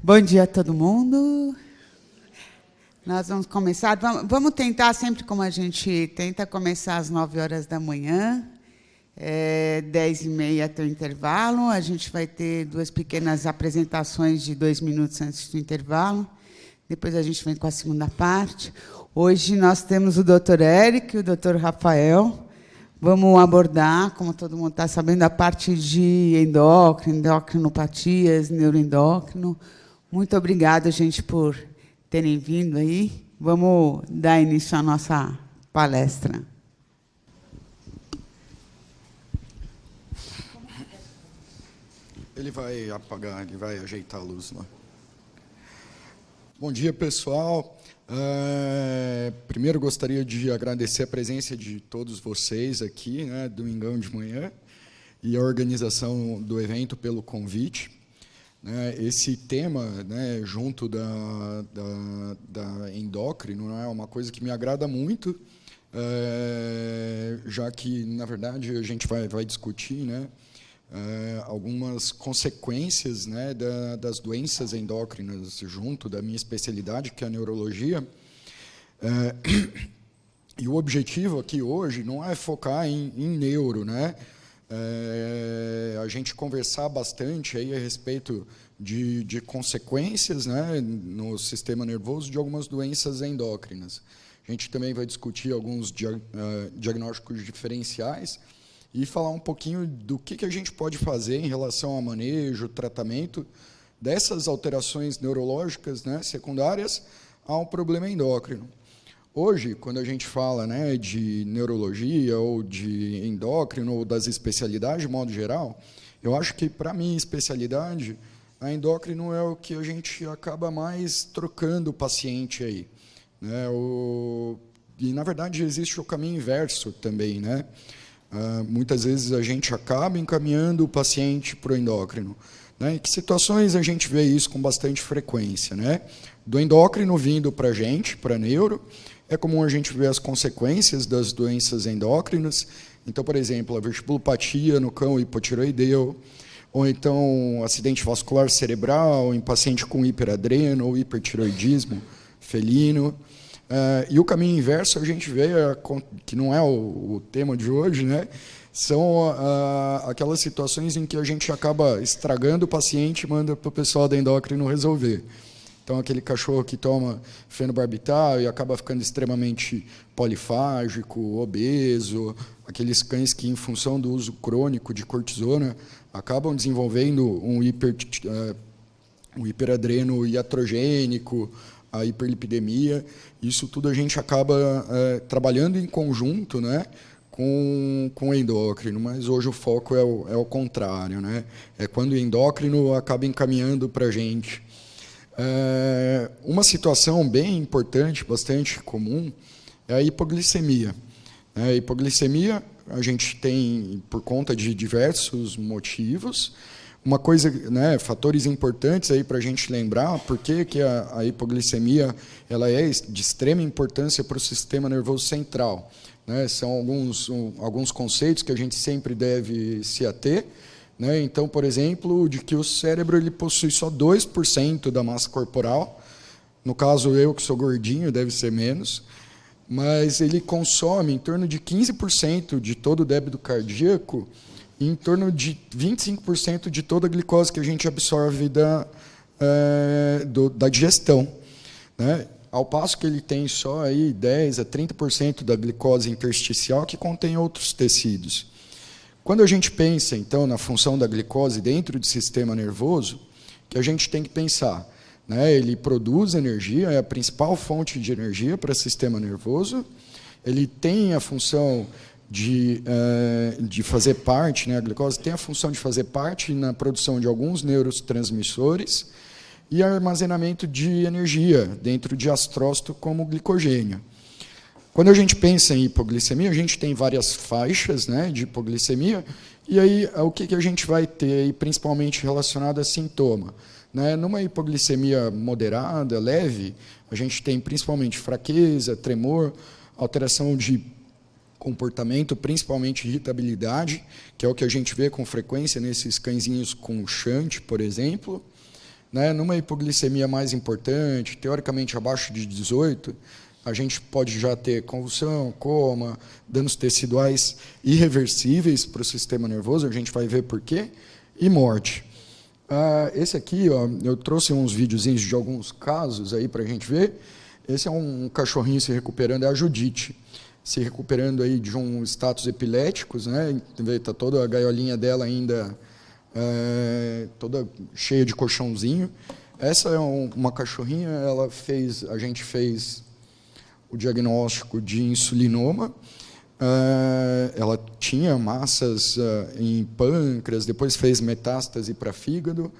Bom dia a todo mundo. Nós vamos começar. Vamos tentar, sempre como a gente tenta, começar às 9 horas da manhã. 10h30 até o intervalo. A gente vai ter 2 pequenas apresentações de 2 minutos antes do intervalo. Depois a gente vem com a segunda parte. Hoje nós temos o Dr. Eric e o Dr. Rafael. Vamos abordar, como todo mundo está sabendo, a parte de endócrino, endocrinopatias, neuroendócrino. Muito obrigada, gente, por terem vindo aí. Vamos dar início à nossa palestra. Ele vai apagar, ele vai ajeitar a luz lá. Bom dia, pessoal. Primeiro, gostaria de agradecer a presença de todos vocês aqui, né, domingão de manhã, e a organização do evento pelo convite. Esse tema, né, junto da endócrino, é uma coisa que me agrada muito, já que, na verdade, a gente vai discutir, né, algumas consequências, né, das doenças endócrinas junto da minha especialidade, que é a neurologia. E o objetivo aqui hoje não é focar em neuro, né? A gente conversar bastante aí a respeito de consequências, né, no sistema nervoso de algumas doenças endócrinas. A gente também vai discutir alguns diagnósticos diferenciais e falar um pouquinho do que a gente pode fazer em relação ao manejo, tratamento dessas alterações neurológicas, né, secundárias a um problema endócrino. Hoje, quando a gente fala, né, de neurologia ou de endócrino ou das especialidades de modo geral, eu acho que, para a minha especialidade, a endócrino é o que a gente acaba mais trocando o paciente aí, né? E, na verdade, existe o caminho inverso também, né? Muitas vezes a gente acaba encaminhando o paciente para o endócrino, né? Em que situações a gente vê isso com bastante frequência, né? Do endócrino vindo para a gente, para neuro, é comum a gente ver as consequências das doenças endócrinas. Então, por exemplo, a vertibulopatia no cão hipotireoideu, ou então acidente vascular cerebral em paciente com hiperadreno ou hipertireoidismo felino. E o caminho inverso a gente vê, que não é o tema de hoje, né? São aquelas situações em que a gente acaba estragando o paciente e manda para o pessoal da endócrino resolver. Então, aquele cachorro que toma fenobarbital e acaba ficando extremamente polifágico, obeso, aqueles cães que, em função do uso crônico de cortisona, acabam desenvolvendo um hiperadreno iatrogênico, a hiperlipidemia. Isso tudo a gente acaba trabalhando em conjunto, né, com o endócrino, mas hoje o foco é o contrário, né? É quando o endócrino acaba encaminhando para a gente. Uma situação bem importante, bastante comum, é a hipoglicemia. A hipoglicemia a gente tem por conta de diversos motivos. Uma coisa, né, fatores importantes aí para a gente lembrar, por que a hipoglicemia ela é de extrema importância para o sistema nervoso central, né? São alguns conceitos que a gente sempre deve se ater. Né? Então, por exemplo, de que o cérebro ele possui só 2% da massa corporal. No caso, eu que sou gordinho, deve ser menos. Mas ele consome em torno de 15% de todo o débito cardíaco e em torno de 25% de toda a glicose que a gente absorve da digestão. Né? Ao passo que ele tem só aí 10% a 30% da glicose intersticial que contém outros tecidos. Quando a gente pensa, então, na função da glicose dentro do sistema nervoso, que a gente tem que pensar, né? Ele produz energia, é a principal fonte de energia para o sistema nervoso, ele tem a função de fazer parte, né? A glicose tem a função de fazer parte na produção de alguns neurotransmissores e armazenamento de energia dentro de astrócito como glicogênio. Quando a gente pensa em hipoglicemia, a gente tem várias faixas, né, de hipoglicemia, e aí o que a gente vai ter aí, principalmente relacionado a sintoma? Né? Numa hipoglicemia moderada, leve, a gente tem principalmente fraqueza, tremor, alteração de comportamento, principalmente irritabilidade, que é o que a gente vê com frequência nesses cãezinhos com shunt, por exemplo. né? Numa hipoglicemia mais importante, teoricamente abaixo de 18, a gente pode já ter convulsão, coma, danos teciduais irreversíveis para o sistema nervoso, a gente vai ver por quê, e morte. Esse aqui, ó, eu trouxe uns videozinhos de alguns casos aí para a gente ver. Esse é um cachorrinho se recuperando, é a Judite, se recuperando aí de um status epiléticos, né? Está toda a gaiolinha dela ainda toda cheia de colchãozinho. Essa é uma cachorrinha, a gente fez o diagnóstico de insulinoma. Ela tinha massas em pâncreas, depois fez metástase para fígado.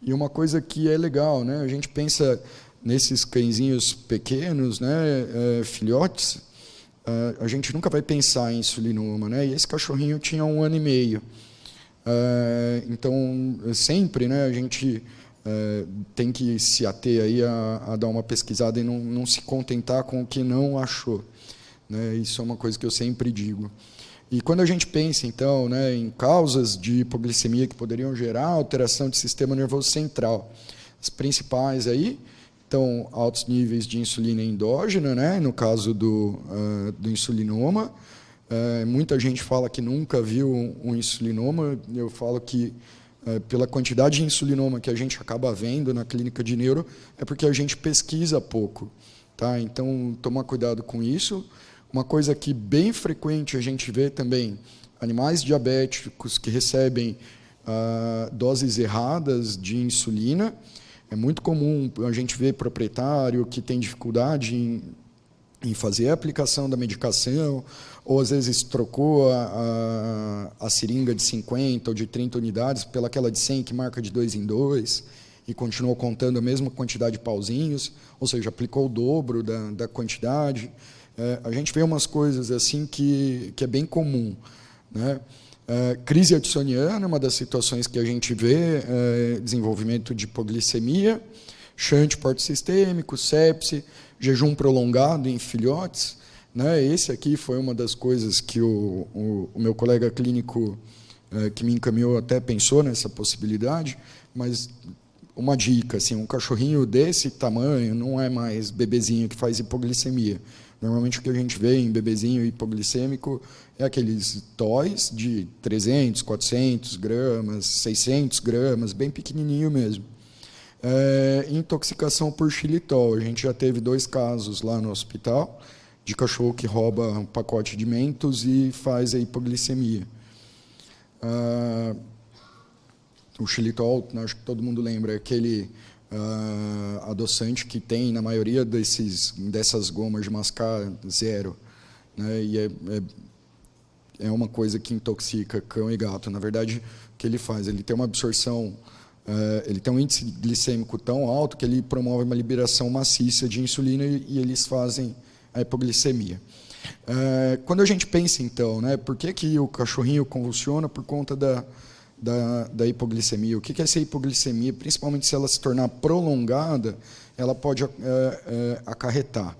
E uma coisa que é legal, né? A gente pensa nesses cãezinhos pequenos, né? Filhotes, a gente nunca vai pensar em insulinoma, né? E esse cachorrinho tinha 1 ano e meio. Então, sempre, né, a gente tem que se ater aí a dar uma pesquisada e não se contentar com o que não achou, né? Isso é uma coisa que eu sempre digo. E quando a gente pensa, então, né, em causas de hipoglicemia que poderiam gerar alteração do sistema nervoso central, as principais aí, então, altos níveis de insulina endógena, né, no caso do insulinoma. Muita gente fala que nunca viu um insulinoma. Eu falo que, pela quantidade de insulinoma que a gente acaba vendo na clínica de neuro, é porque a gente pesquisa pouco. Tá? Então, tomar cuidado com isso. Uma coisa que bem frequente a gente vê também, animais diabéticos que recebem doses erradas de insulina. É muito comum a gente ver proprietário que tem dificuldade em fazer a aplicação da medicação, ou às vezes trocou a seringa de 50 ou de 30 unidades pelaquela de 100 que marca de 2 em 2 e continuou contando a mesma quantidade de pauzinhos, ou seja, aplicou o dobro da quantidade. A gente vê umas coisas assim que é bem comum, né? Crise addisoniana, uma das situações que a gente vê, desenvolvimento de hipoglicemia, shunt portosistêmico, sepse, jejum prolongado em filhotes, né? Esse aqui foi uma das coisas que o meu colega clínico que me encaminhou até pensou nessa possibilidade, mas uma dica, assim, um cachorrinho desse tamanho não é mais bebezinho que faz hipoglicemia. Normalmente o que a gente vê em bebezinho hipoglicêmico é aqueles toys de 300, 400 gramas, 600 gramas, bem pequenininho mesmo. Intoxicação por xilitol. A gente já teve 2 casos lá no hospital de cachorro que rouba um pacote de Mentos e faz a hipoglicemia. O xilitol, acho que todo mundo lembra, é aquele adoçante que tem na maioria dessas gomas de mascar 0, né? E é uma coisa que intoxica cão e gato. Na verdade, o que ele faz? Ele tem uma absorção, ele tem um índice glicêmico tão alto que ele promove uma liberação maciça de insulina e eles fazem a hipoglicemia. Quando a gente pensa, então, né, por que o cachorrinho convulsiona por conta da hipoglicemia? O que é essa hipoglicemia? Principalmente se ela se tornar prolongada, ela pode acarretar,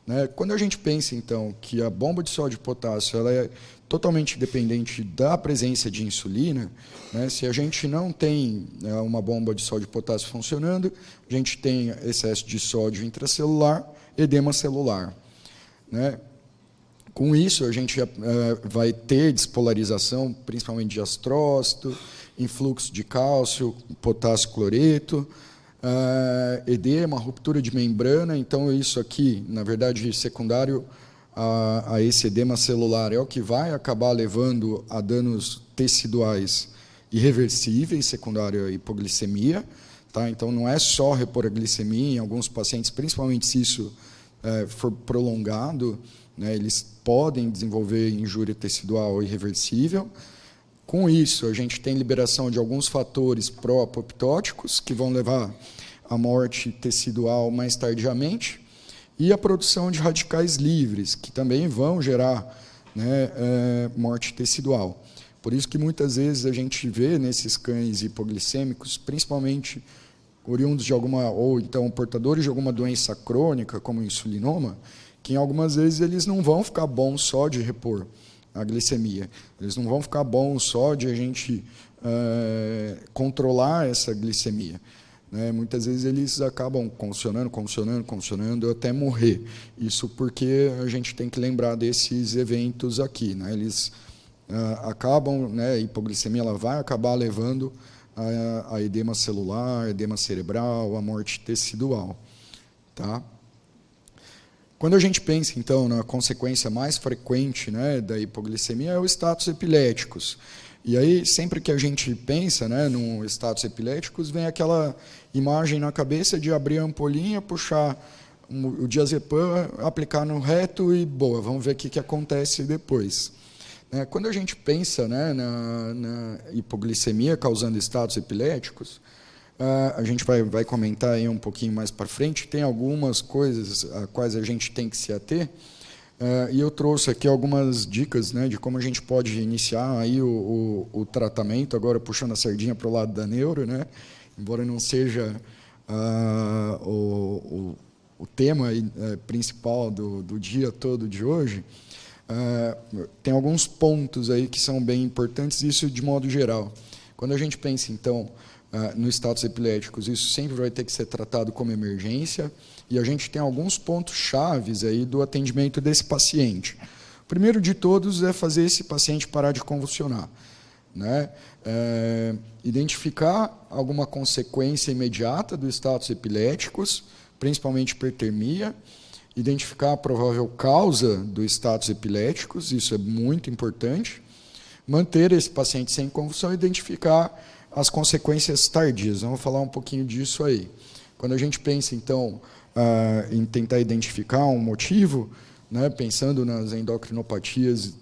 né? Quando a gente pensa, então, que a bomba de sódio e potássio ela é totalmente dependente da presença de insulina, né? Se a gente não tem uma bomba de sódio e potássio funcionando, a gente tem excesso de sódio intracelular, edema celular, né? Com isso, a gente vai ter despolarização, principalmente de astrócito, influxo de cálcio, potássio cloreto, edema, ruptura de membrana. Então, isso aqui, na verdade, secundário a esse edema celular, é o que vai acabar levando a danos teciduais irreversíveis, secundário à hipoglicemia. Tá? Então, não é só repor a glicemia. Em alguns pacientes, principalmente se isso for prolongado, né, eles podem desenvolver injúria tecidual irreversível. Com isso, a gente tem liberação de alguns fatores pró-apoptóticos que vão levar à morte tecidual mais tardiamente e a produção de radicais livres, que também vão gerar, né, morte tecidual. Por isso que muitas vezes a gente vê nesses cães hipoglicêmicos, principalmente oriundos de alguma, ou então portadores de alguma doença crônica, como insulinoma, que em algumas vezes eles não vão ficar bons só de repor a glicemia. Eles não vão ficar bons só de a gente controlar essa glicemia. né? Muitas vezes eles acabam convulsionando até morrer. Isso porque a gente tem que lembrar desses eventos aqui, né? Eles acabam, né, a hipoglicemia ela vai acabar levando a edema celular, edema cerebral, a morte tecidual. Tá? Quando a gente pensa, então, na consequência mais frequente, né, da hipoglicemia, é o status epiléticos. E aí, sempre que a gente pensa, né, no status epiléticos, vem aquela imagem na cabeça de abrir a ampolinha, puxar o diazepam, aplicar no reto e, boa, vamos ver o que acontece depois. Quando a gente pensa, né, na hipoglicemia causando status epiléticos, a gente vai comentar aí um pouquinho mais para frente, tem algumas coisas a quais a gente tem que se ater, e eu trouxe aqui algumas dicas, né, de como a gente pode iniciar aí o tratamento, agora puxando a sardinha para o lado da neuro, né, embora não seja o tema principal do dia todo de hoje, tem alguns pontos aí que são bem importantes, isso de modo geral. Quando a gente pensa, então, no status epiléticos, isso sempre vai ter que ser tratado como emergência, e a gente tem alguns pontos chaves aí do atendimento desse paciente. O primeiro de todos é fazer esse paciente parar de convulsionar, né? Identificar alguma consequência imediata do status epiléticos, principalmente hipertermia, identificar a provável causa do status epiléticos, isso é muito importante, manter esse paciente sem convulsão e identificar as consequências tardias. Vamos falar um pouquinho disso aí. Quando a gente pensa, então, em tentar identificar um motivo, né, pensando nas endocrinopatias,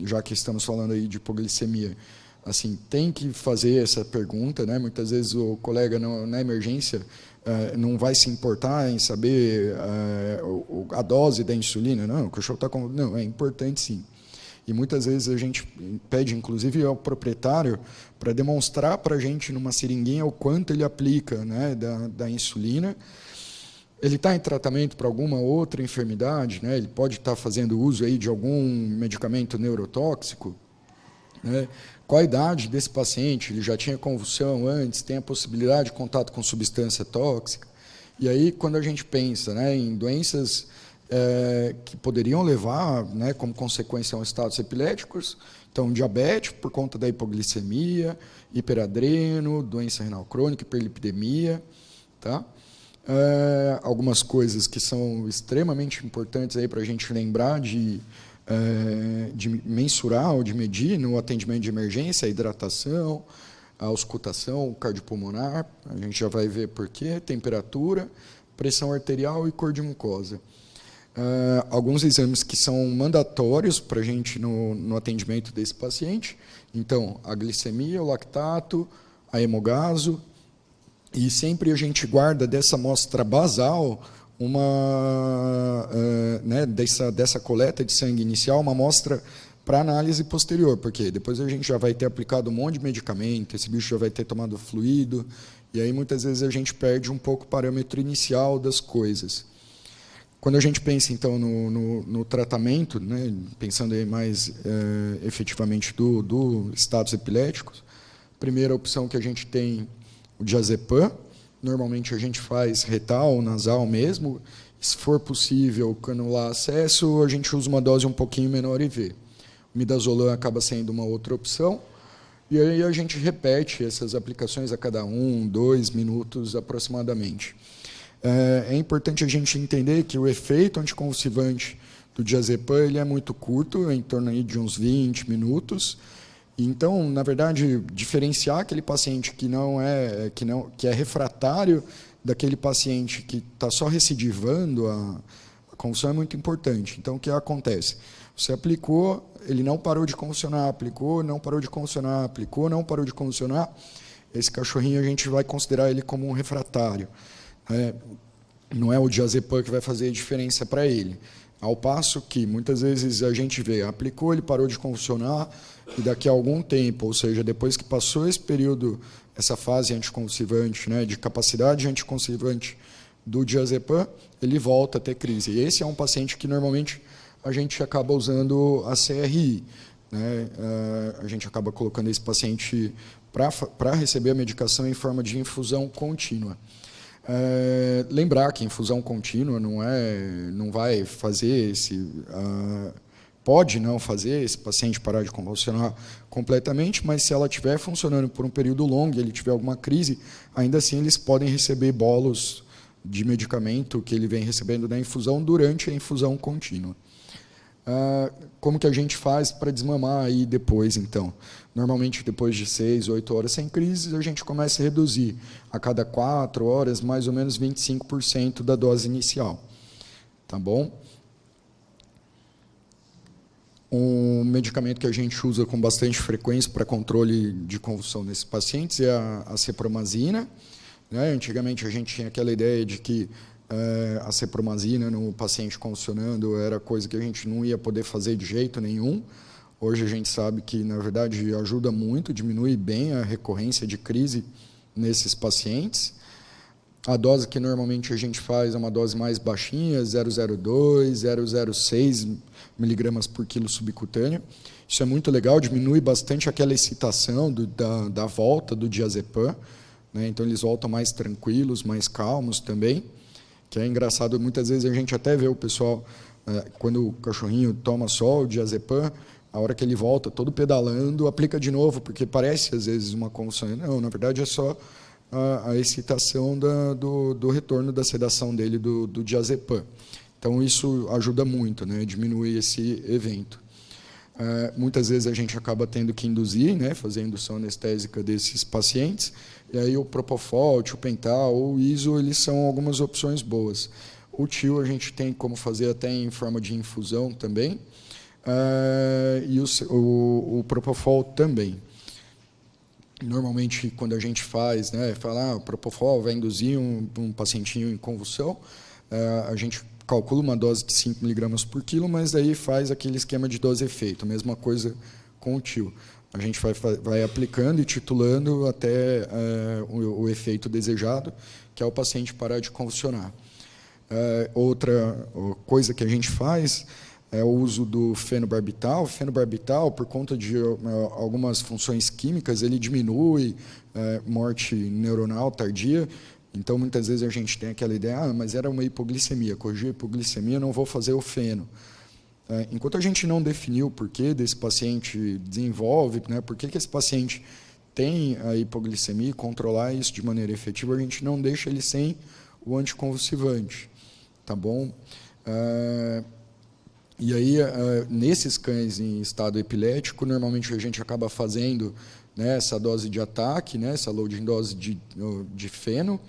já que estamos falando aí de hipoglicemia, assim, tem que fazer essa pergunta, né? Muitas vezes o colega na emergência não vai se importar em saber a dose da insulina, não, o cachorro está com... Não, é importante sim. E muitas vezes a gente pede, inclusive, ao proprietário para demonstrar para a gente numa seringuinha o quanto ele aplica, né, da insulina. Ele está em tratamento para alguma outra enfermidade, né, ele pode estar fazendo uso aí de algum medicamento neurotóxico, né? Qual a idade desse paciente? Ele já tinha convulsão antes, tem a possibilidade de contato com substância tóxica. E aí, quando a gente pensa, né, em doenças que poderiam levar, né, como consequência a um status epiléticos, então diabetes por conta da hipoglicemia, hiperadreno, doença renal crônica, hiperlipidemia, tá? Algumas coisas que são extremamente importantes aí para a gente lembrar de mensurar ou de medir no atendimento de emergência, a hidratação, a auscultação cardiopulmonar, a gente já vai ver por quê, temperatura, pressão arterial e cor de mucosa. Alguns exames que são mandatórios para a gente no atendimento desse paciente, então a glicemia, o lactato, a hemogaso, e sempre a gente guarda dessa amostra basal né, dessa coleta de sangue inicial, uma amostra para análise posterior, porque depois a gente já vai ter aplicado um monte de medicamento, esse bicho já vai ter tomado fluido, e aí muitas vezes a gente perde um pouco o parâmetro inicial das coisas. Quando a gente pensa, então, no tratamento, né, pensando aí mais efetivamente do status epiléticos, a primeira opção que a gente tem, o diazepam. Normalmente a gente faz retal ou nasal mesmo. Se for possível canular acesso, a gente usa uma dose um pouquinho menor IV. O midazolam acaba sendo uma outra opção. E aí a gente repete essas aplicações a cada 1, 2 minutos aproximadamente. É importante a gente entender que o efeito anticonvulsivante do diazepam ele é muito curto, em torno aí de uns 20 minutos. Então, na verdade, diferenciar aquele paciente que é refratário daquele paciente que está só recidivando a convulsão é muito importante. Então, o que acontece? Você aplicou, ele não parou de convulsionar, aplicou, não parou de convulsionar, aplicou, não parou de convulsionar. Esse cachorrinho a gente vai considerar ele como um refratário. Não é o diazepam que vai fazer a diferença para ele. Ao passo que, muitas vezes, a gente vê, aplicou, ele parou de convulsionar, e daqui a algum tempo, ou seja, depois que passou esse período, essa fase anticonvulsivante, né, de capacidade anticonvulsivante do diazepam, ele volta a ter crise. E esse é um paciente que, normalmente, a gente acaba usando a CRI. né, a gente acaba colocando esse paciente para receber a medicação em forma de infusão contínua. Lembrar que infusão contínua não vai fazer pode não fazer esse paciente parar de convulsionar completamente, mas se ela estiver funcionando por um período longo e ele tiver alguma crise, ainda assim eles podem receber bolos de medicamento que ele vem recebendo na infusão durante a infusão contínua. Como que a gente faz para desmamar aí depois, então? Normalmente, depois de 6, 8 horas sem crise, a gente começa a reduzir a cada 4 horas, mais ou menos 25% da dose inicial. Tá bom? Um medicamento que a gente usa com bastante frequência para controle de convulsão nesses pacientes é a cepromazina. Né? Antigamente, a gente tinha aquela ideia de que a cepromazina no paciente convulsionando era coisa que a gente não ia poder fazer de jeito nenhum. Hoje a gente sabe que, na verdade, ajuda muito, diminui bem a recorrência de crise nesses pacientes. A dose que normalmente a gente faz é uma dose mais baixinha, 0,02, 0,06 miligramas por quilo subcutâneo. Isso é muito legal, diminui bastante aquela excitação da volta do diazepam, né? Então eles voltam mais tranquilos, mais calmos também, que é engraçado. Muitas vezes a gente até vê o pessoal, quando o cachorrinho toma só o diazepam, a hora que ele volta todo pedalando, aplica de novo, porque parece às vezes uma convulsão. Não, na verdade é só a excitação do retorno da sedação dele do diazepam. Então, isso ajuda muito, né, diminuir esse evento. Muitas vezes a gente acaba tendo que induzir, né, fazer a indução anestésica desses pacientes, e aí o Propofol, o Tiopental ou o ISO, eles são algumas opções boas. O TIO a gente tem como fazer até em forma de infusão também, e o Propofol também. Normalmente, quando a gente faz, né, fala, o Propofol vai induzir um pacientinho em convulsão, a gente calcula uma dose de 5 miligramas por quilo, mas aí faz aquele esquema de dose-efeito, a mesma coisa com o TIO. A gente vai aplicando e titulando até o efeito desejado, que é o paciente parar de convulsionar. Outra coisa que a gente faz é o uso do fenobarbital. O fenobarbital, por conta de algumas funções químicas, ele diminui morte neuronal tardia. Então, muitas vezes a gente tem aquela ideia, mas era uma hipoglicemia, corrigir a hipoglicemia, não vou fazer o feno. Enquanto a gente não definiu o porquê desse paciente desenvolve, né, por que esse paciente tem a hipoglicemia e controlar isso de maneira efetiva, a gente não deixa ele sem o anticonvulsivante. Tá bom? E aí, nesses cães em estado epilético, normalmente a gente acaba fazendo, né, essa dose de ataque, né, essa loading dose de feno.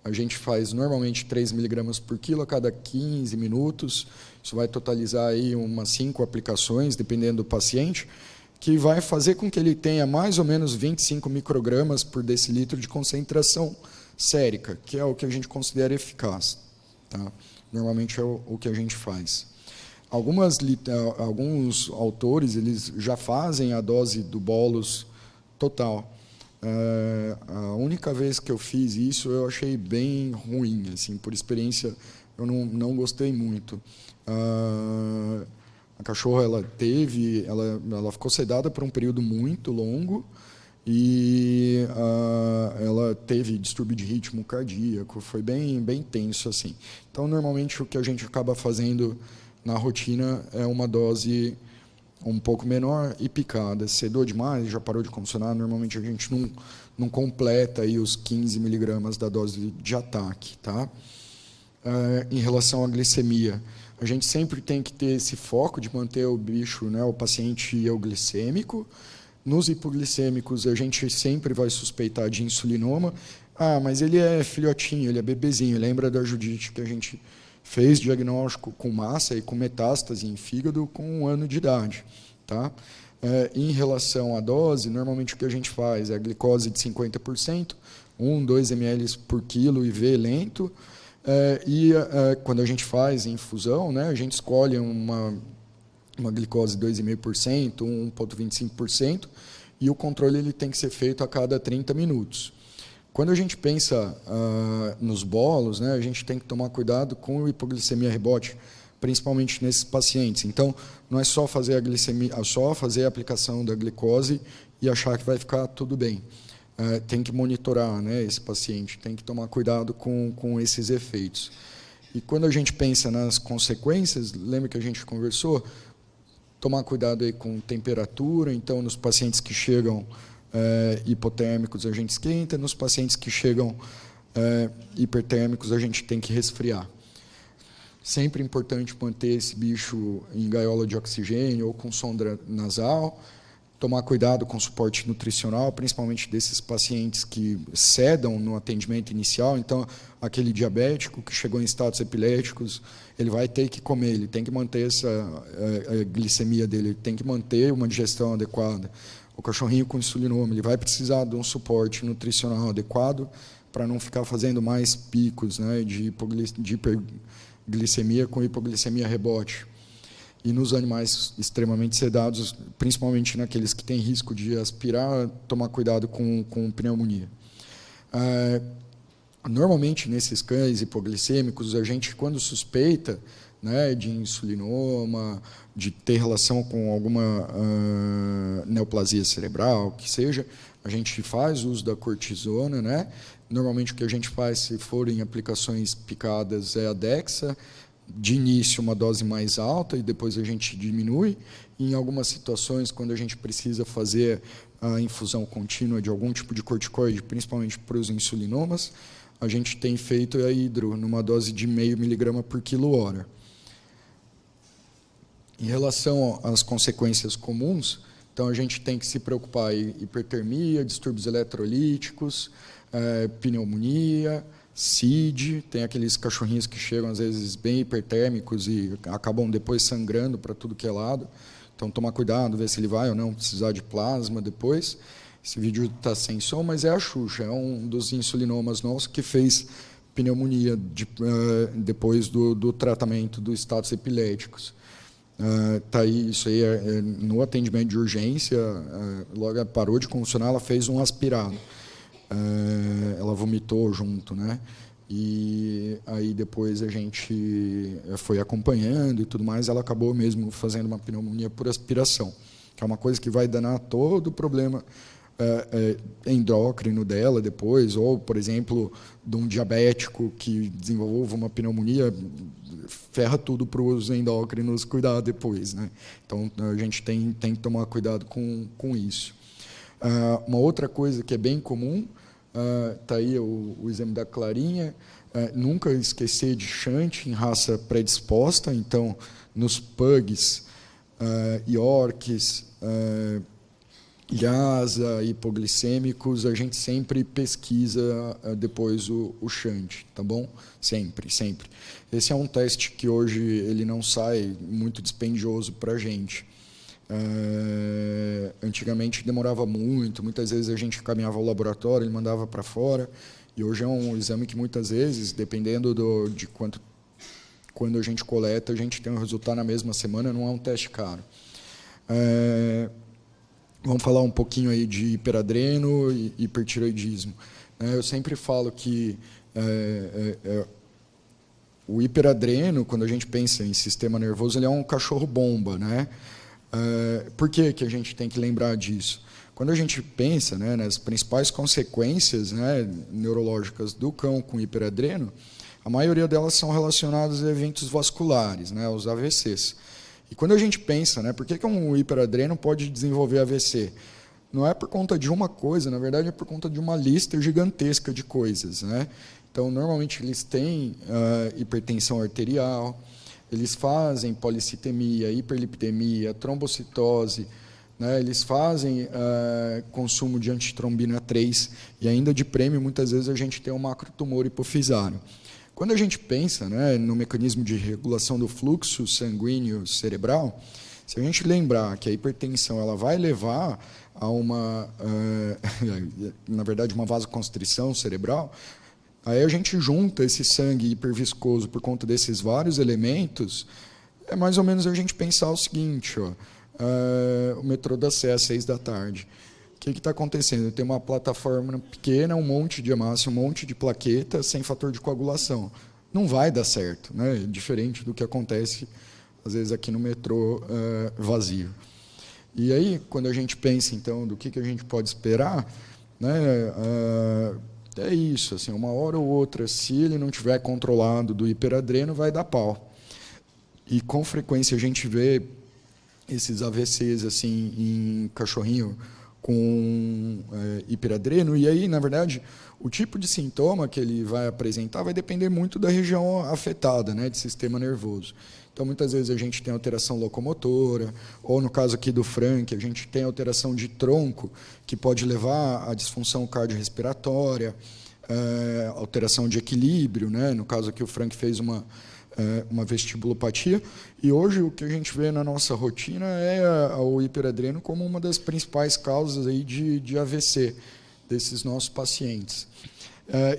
A gente faz normalmente 3 miligramas por quilo a cada 15 minutos. Isso vai totalizar aí umas 5 aplicações, dependendo do paciente, que vai fazer com que ele tenha mais ou menos 25 microgramas por decilitro de concentração sérica, que é o que a gente considera eficaz. Tá? Normalmente é o que a gente faz. Alguns autores eles já fazem a dose do bolus total. A única vez que eu fiz isso, eu achei bem ruim, assim, por experiência, eu não gostei muito. A cachorra ela ficou sedada por um período muito longo e ela teve distúrbio de ritmo cardíaco, foi bem tenso, assim. Então, normalmente, o que a gente acaba fazendo na rotina é uma dose um pouco menor e picada. Sedou demais, já parou de convulsionar, normalmente a gente não completa aí os 15 miligramas da dose de ataque. Tá? Em relação à glicemia, a gente sempre tem que ter esse foco de manter o bicho, né, o paciente euglicêmico. Nos hipoglicêmicos, a gente sempre vai suspeitar de insulinoma. Mas ele é filhotinho, ele é bebezinho. Lembra da Judite que a gente fez diagnóstico com massa e com metástase em fígado com 1 ano de idade. Tá? Em relação à dose, normalmente o que a gente faz é a glicose de 50%, 2 ml por quilo IV lento, quando a gente faz infusão, né, a gente escolhe uma glicose de 2,5%, 1,25%, e o controle ele tem que ser feito a cada 30 minutos. Quando a gente pensa nos bolos, né, a gente tem que tomar cuidado com a hipoglicemia rebote principalmente nesses pacientes. Então, não é só fazer a glicemia, só fazer a aplicação da glicose e achar que vai ficar tudo bem. Tem que monitorar, né, esse paciente, tem que tomar cuidado com esses efeitos. E quando a gente pensa nas consequências, lembra que a gente conversou? Tomar cuidado aí com temperatura, então nos pacientes que chegam hipotérmicos a gente esquenta, nos pacientes que chegam hipertérmicos a gente tem que resfriar. Sempre importante manter esse bicho em gaiola de oxigênio ou com sonda nasal, tomar cuidado com o suporte nutricional, principalmente desses pacientes que cedam no atendimento inicial. Então, aquele diabético que chegou em estados epiléticos, ele vai ter que comer, ele tem que manter a glicemia dele, ele tem que manter uma digestão adequada. O cachorrinho com insulinoma, ele vai precisar de um suporte nutricional adequado para não ficar fazendo mais picos, né, de hiperglicemia com hipoglicemia rebote. E nos animais extremamente sedados, principalmente naqueles que têm risco de aspirar, tomar cuidado com pneumonia. Normalmente, nesses cães hipoglicêmicos, a gente, quando suspeita, né, de insulinoma, de ter relação com alguma neoplasia cerebral, que seja, a gente faz uso da cortisona, né? Normalmente, o que a gente faz, se forem aplicações picadas, é a Dexa, de início uma dose mais alta e depois a gente diminui. Em algumas situações, quando a gente precisa fazer a infusão contínua de algum tipo de corticoide, principalmente para os insulinomas, a gente tem feito a hidro numa dose de 0,5 miligrama por quilo-hora. Em relação às consequências comuns, então a gente tem que se preocupar em hipertermia, distúrbios eletrolíticos, pneumonia, CID, tem aqueles cachorrinhos que chegam às vezes bem hipertérmicos e acabam depois sangrando para tudo que é lado. Então tomar cuidado, ver se ele vai ou não precisar de plasma depois. Esse vídeo está sem som, mas é a Xuxa, é um dos insulinomas nossos que fez pneumonia depois do tratamento dos estados epiléticos. Tá aí, isso aí no atendimento de urgência, logo ela parou de convulsionar, ela fez um aspirado. Ela vomitou junto, né? E aí depois a gente foi acompanhando e tudo mais, ela acabou mesmo fazendo uma pneumonia por aspiração, que é uma coisa que vai danar todo o problema endócrino dela depois, ou, por exemplo, de um diabético que desenvolve uma pneumonia, ferra tudo para os endócrinos cuidar depois, né? Então, a gente tem que tomar cuidado com isso. Uma outra coisa que é bem comum, está aí o exame da Clarinha, nunca esquecer de shunt em raça predisposta, então, nos pugs, Yorks, Lhasa, hipoglicêmicos, a gente sempre pesquisa depois o shunt, tá bom? Sempre, sempre. Esse é um teste que hoje ele não sai muito dispendioso para a gente. Antigamente demorava muito, muitas vezes a gente caminhava ao laboratório, ele mandava para fora, e hoje é um exame que muitas vezes, dependendo de quando a gente coleta, a gente tem um resultado na mesma semana, não é um teste caro. Vamos falar um pouquinho aí de hiperadreno e hipertiroidismo. Eu sempre falo que o hiperadreno, quando a gente pensa em sistema nervoso, ele é um cachorro-bomba, né? Por que a gente tem que lembrar disso? Quando a gente pensa, né, nas principais consequências, né, neurológicas do cão com hiperadreno, a maioria delas são relacionadas a eventos vasculares, né, os AVCs. E quando a gente pensa, né, por que um hiperadreno pode desenvolver AVC? Não é por conta de uma coisa, na verdade é por conta de uma lista gigantesca de coisas, né? Então, normalmente eles têm hipertensão arterial, eles fazem policitemia, hiperlipidemia, trombocitose, né? Eles fazem consumo de antitrombina 3 e ainda de prêmio, muitas vezes a gente tem um macrotumor hipofisário. Quando a gente pensa, né, no mecanismo de regulação do fluxo sanguíneo cerebral, se a gente lembrar que a hipertensão ela vai levar a na verdade, uma vasoconstrição cerebral, aí a gente junta esse sangue hiperviscoso por conta desses vários elementos, é mais ou menos a gente pensar o seguinte, o metrô da Sé às 6 da tarde. O que está acontecendo? Tem uma plataforma pequena, um monte de hemácia, um monte de plaqueta, sem fator de coagulação. não vai dar certo, né? Diferente do que acontece, às vezes, aqui no metrô vazio. E aí, quando a gente pensa, então, do que a gente pode esperar, né, é isso, assim, uma hora ou outra, se ele não tiver controlado do hiperadreno, vai dar pau. E, com frequência, a gente vê esses AVCs assim, em cachorrinho com hiperadreno, e aí, na verdade, o tipo de sintoma que ele vai apresentar vai depender muito da região afetada, né, de sistema nervoso. Então, muitas vezes a gente tem alteração locomotora, ou no caso aqui do Frank, a gente tem alteração de tronco, que pode levar à disfunção cardiorrespiratória, alteração de equilíbrio, né? No caso aqui o Frank fez uma vestibulopatia, e hoje o que a gente vê na nossa rotina é o hiperadreno como uma das principais causas aí de AVC desses nossos pacientes.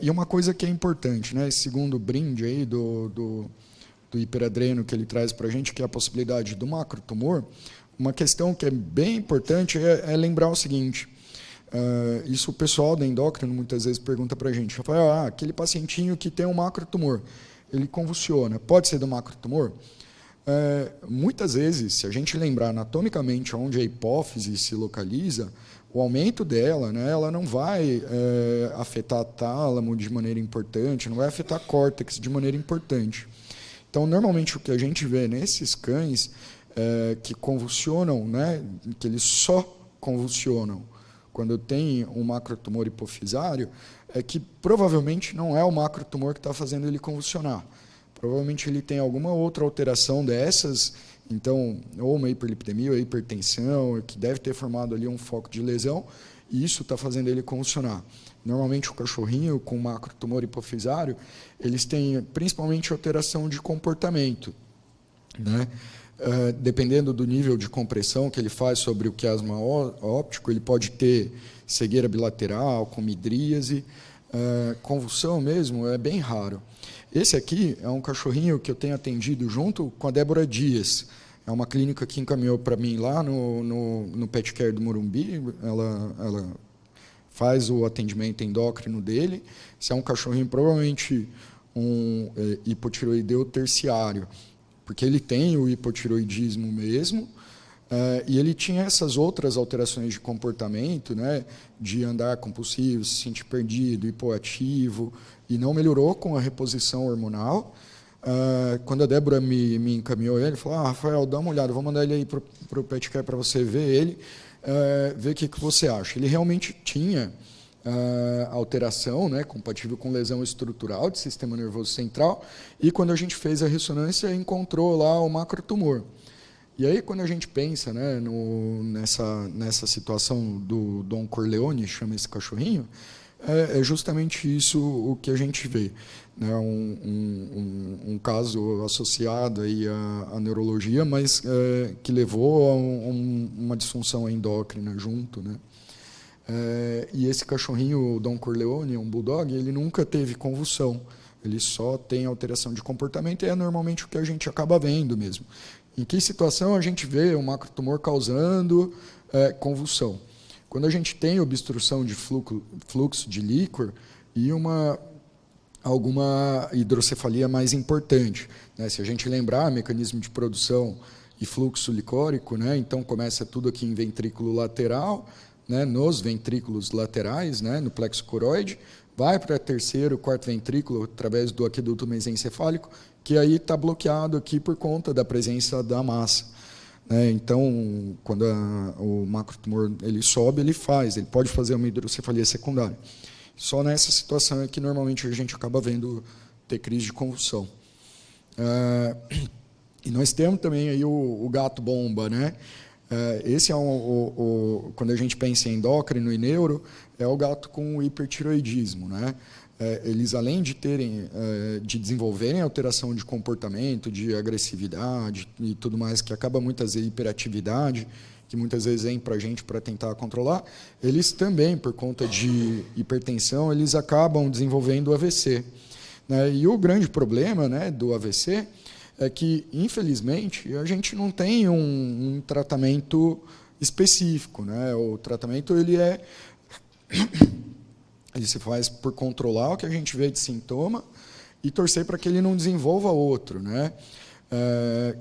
E uma coisa que é importante, né? Segundo o brinde aí do hiperadreno que ele traz para a gente, que é a possibilidade do macrotumor, uma questão que é bem importante é lembrar o seguinte, isso o pessoal da endócrino muitas vezes pergunta para a gente, fala, aquele pacientinho que tem um macrotumor, ele convulsiona, pode ser do macrotumor? Muitas vezes, se a gente lembrar anatomicamente onde a hipófise se localiza, o aumento dela, né, ela não vai afetar tálamo de maneira importante, não vai afetar córtex de maneira importante. Então, normalmente, o que a gente vê nesses cães que convulsionam, né, que eles só convulsionam quando tem um macrotumor hipofisário, é que provavelmente não é o macrotumor que está fazendo ele convulsionar. Provavelmente ele tem alguma outra alteração dessas, então, ou uma hiperlipidemia, ou hipertensão, que deve ter formado ali um foco de lesão, e isso está fazendo ele convulsionar. Normalmente o cachorrinho com macrotumor hipofisário, eles têm principalmente alteração de comportamento, né? Dependendo do nível de compressão que ele faz sobre o quiasma óptico, ele pode ter cegueira bilateral, com midríase, convulsão mesmo, é bem raro. Esse aqui é um cachorrinho que eu tenho atendido junto com a Débora Dias, é uma clínica que encaminhou para mim lá no Pet Care do Morumbi, ela faz o atendimento endócrino dele. Esse é um cachorrinho provavelmente um hipotiroideu terciário, porque ele tem o hipotiroidismo mesmo, e ele tinha essas outras alterações de comportamento, né, de andar compulsivo, se sentir perdido, hipoativo, e não melhorou com a reposição hormonal. Quando a Débora me encaminhou ele, falou, Rafael, dá uma olhada, vou mandar ele aí para o Pet Care para você ver ele, ver o que você acha. Ele realmente tinha alteração, né, compatível com lesão estrutural do sistema nervoso central, e quando a gente fez a ressonância, encontrou lá o macrotumor. E aí, quando a gente pensa, né, nessa situação do Don Corleone, chama esse cachorrinho, é justamente isso o que a gente vê, né, um caso associado aí à neurologia, mas que levou a uma disfunção endócrina junto, né? E esse cachorrinho, o Don Corleone, um bulldog, ele nunca teve convulsão, ele só tem alteração de comportamento, e é normalmente o que a gente acaba vendo mesmo. Em que situação a gente vê um macrotumor causando convulsão? Quando a gente tem obstrução de fluxo de líquor e alguma hidrocefalia mais importante, né? Se a gente lembrar, mecanismo de produção e fluxo licórico, né? Então começa tudo aqui em ventrículo lateral, né? Nos ventrículos laterais, né? No plexo coroide, vai para terceiro, quarto ventrículo, através do aqueduto mesencefálico, que aí está bloqueado aqui por conta da presença da massa. Então, quando o macrotumor ele sobe, ele pode fazer uma hidrocefalia secundária. Só nessa situação é que normalmente a gente acaba vendo ter crise de convulsão. E nós temos também aí o gato bomba, né? Esse é quando a gente pensa em endócrino e neuro, é o gato com hipertiroidismo, né? Eles, além de desenvolverem alteração de comportamento, de agressividade e tudo mais, que acaba muitas vezes hiperatividade, que muitas vezes vem para a gente para tentar controlar, eles também, por conta de hipertensão, eles acabam desenvolvendo AVC, né? E o grande problema, né, do AVC é que, infelizmente, a gente não tem um tratamento específico, né? O tratamento ele se faz por controlar o que a gente vê de sintoma e torcer para que ele não desenvolva outro, né?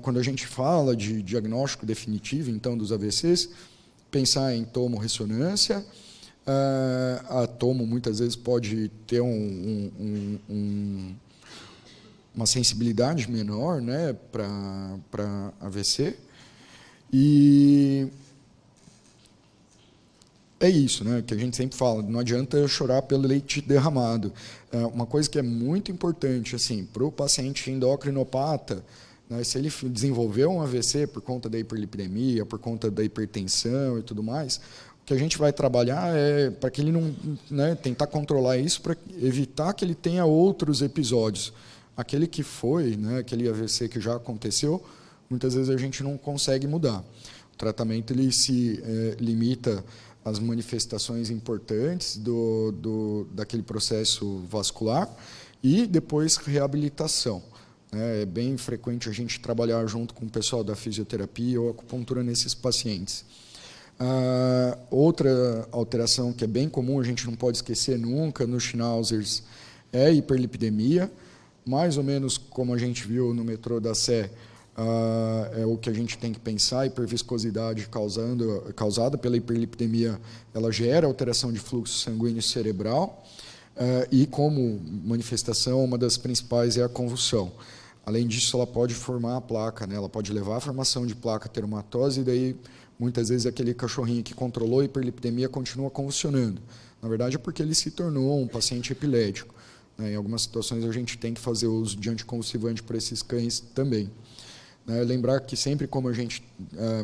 Quando a gente fala de diagnóstico definitivo, então, dos AVCs, pensar em tomo-ressonância. A tomo, muitas vezes, pode ter uma sensibilidade menor, né, para AVC. E é isso, né, que a gente sempre fala, não adianta chorar pelo leite derramado. Uma coisa que é muito importante assim, para o paciente endocrinopata, né, se ele desenvolveu um AVC por conta da hiperlipidemia, por conta da hipertensão e tudo mais, o que a gente vai trabalhar é para que ele não, né, tentar controlar isso para evitar que ele tenha outros episódios. Aquele que foi, né, aquele AVC que já aconteceu, muitas vezes a gente não consegue mudar. O tratamento ele se limita às manifestações importantes daquele processo vascular e depois reabilitação. É bem frequente a gente trabalhar junto com o pessoal da fisioterapia ou acupuntura nesses pacientes. Outra alteração que é bem comum, a gente não pode esquecer nunca nos Schnauzers, é a hiperlipidemia, mais ou menos como a gente viu no metrô da Sé, é o que a gente tem que pensar. A hiperviscosidade causada pela hiperlipidemia, ela gera alteração de fluxo sanguíneo cerebral, e como manifestação, uma das principais é a convulsão. Além disso, ela pode formar a placa, né? Ela pode levar à formação de placa teromatose, e daí, muitas vezes, aquele cachorrinho que controlou a hiperlipidemia continua convulsionando. Na verdade, é porque ele se tornou um paciente epilético. Em algumas situações, a gente tem que fazer uso de anticonvulsivante para esses cães também. Lembrar que sempre, como a gente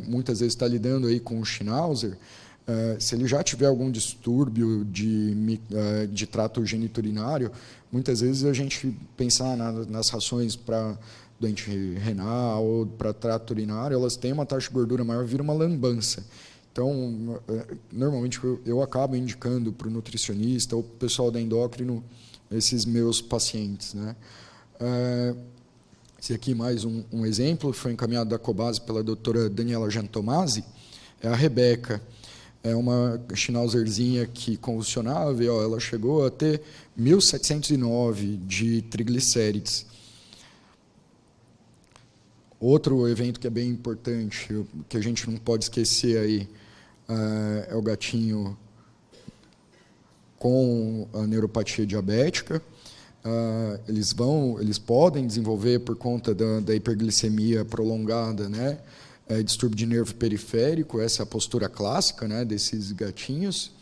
muitas vezes está lidando aí com o Schnauzer, se ele já tiver algum distúrbio de trato geniturinário, muitas vezes a gente pensar nas rações para doente renal ou para trato urinário, elas têm uma taxa de gordura maior, vira uma lambança. Então, normalmente eu acabo indicando para o nutricionista ou para o pessoal da endócrino esses meus pacientes, né? Esse aqui mais um exemplo, foi encaminhado da Cobase pela doutora Daniela Giantomasi, é a Rebeca. É uma schnauzerzinha que convulsionava, e ela chegou a ter 1.709 de triglicérides. Outro evento que é bem importante, que a gente não pode esquecer aí, é o gatinho com a neuropatia diabética. Eles podem desenvolver, por conta da hiperglicemia prolongada, né, distúrbio de nervo periférico, essa é a postura clássica, né, desses gatinhos.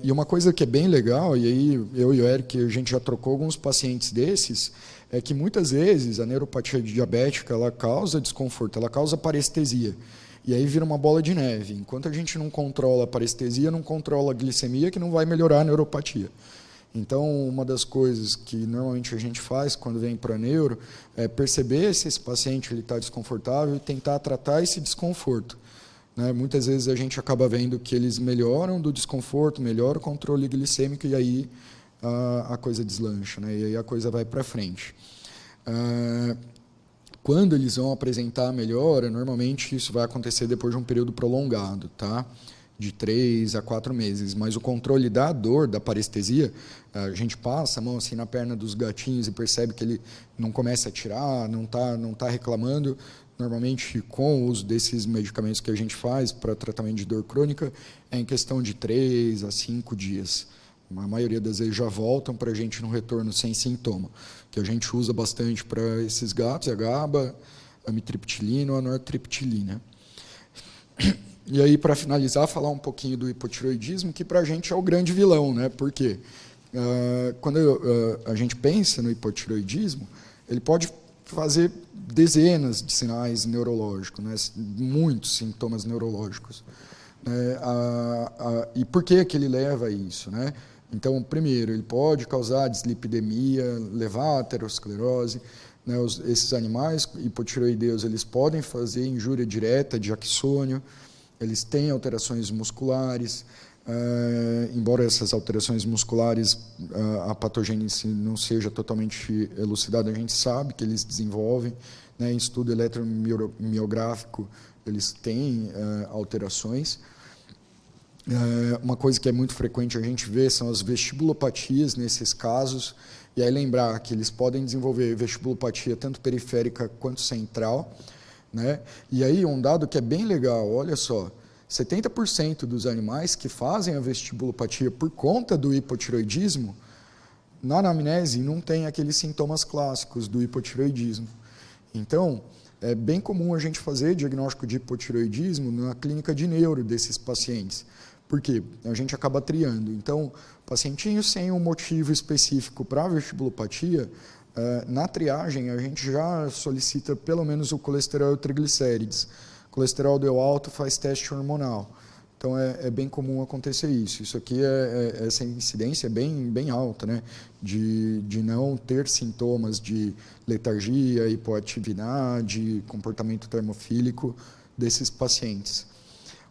E uma coisa que é bem legal, e aí eu e o Eric, a gente já trocou alguns pacientes desses, é que muitas vezes a neuropatia diabética ela causa desconforto, ela causa parestesia. E aí vira uma bola de neve. Enquanto a gente não controla a parestesia, não controla a glicemia, que não vai melhorar a neuropatia. Então, uma das coisas que normalmente a gente faz quando vem para a neuro é perceber se esse paciente está desconfortável e tentar tratar esse desconforto. Né? Muitas vezes a gente acaba vendo que eles melhoram do desconforto, melhoram o controle glicêmico e aí a coisa deslancha, né? E aí a coisa vai para frente. Quando eles vão apresentar a melhora, normalmente isso vai acontecer depois de um período prolongado, tá? De 3 a 4 meses, mas o controle da dor, da parestesia, a gente passa a mão assim na perna dos gatinhos e percebe que ele não começa a tirar, não tá reclamando. Normalmente, com o uso desses medicamentos que a gente faz para tratamento de dor crônica, é em questão de 3 a 5 dias. A maioria das vezes já voltam para a gente no retorno sem sintoma, que a gente usa bastante para esses gatos, a GABA, a amitriptilina ou a nortriptilina. E aí, para finalizar, falar um pouquinho do hipotireoidismo, que para a gente é o grande vilão, né? Porque quando a gente pensa no hipotireoidismo, ele pode fazer dezenas de sinais neurológicos, né? Muitos sintomas neurológicos. E por que ele leva a isso, né? Então, primeiro, ele pode causar dislipidemia, levar a aterosclerose. Né? Esses animais hipotireoideus, eles podem fazer injúria direta de axônio, eles têm alterações musculares, embora essas alterações musculares, a patogênese não seja totalmente elucidada, a gente sabe que eles desenvolvem, né? Em estudo eletromiográfico, eles têm alterações. Uma coisa que é muito frequente a gente ver são as vestibulopatias nesses casos, E aí lembrar que eles podem desenvolver vestibulopatia tanto periférica quanto central, né? E aí um dado que é bem legal, olha só, 70% dos animais que fazem a vestibulopatia por conta do hipotireoidismo, na anamnese não tem aqueles sintomas clássicos do hipotireoidismo. Então, é bem comum a gente fazer diagnóstico de hipotireoidismo na clínica de neuro desses pacientes. Por quê? A gente acaba triando. Então, pacientinho sem um motivo específico para a vestibulopatia, na triagem a gente já solicita pelo menos o colesterol e o triglicérides. O colesterol deu alto, faz teste hormonal. Então, é bem comum acontecer isso. Isso aqui, essa incidência é bem alta, né? De não ter sintomas de letargia, hipoatividade, comportamento termofílico desses pacientes.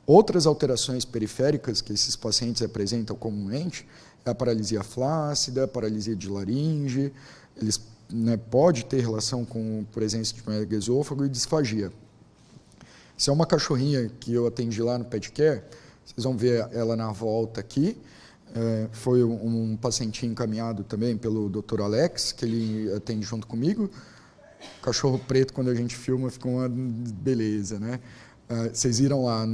Outras alterações periféricas que esses pacientes apresentam comumente é a paralisia flácida, a paralisia de laringe, eles pode ter relação com presença de megaesôfago e disfagia. Essa é uma cachorrinha que eu atendi lá no Pet Care. Vocês vão ver ela na volta aqui. Foi um pacientinho encaminhado também pelo Dr. Alex, que ele atende junto comigo. Cachorro preto, quando a gente filma, fica uma beleza, né? Vocês viram lá,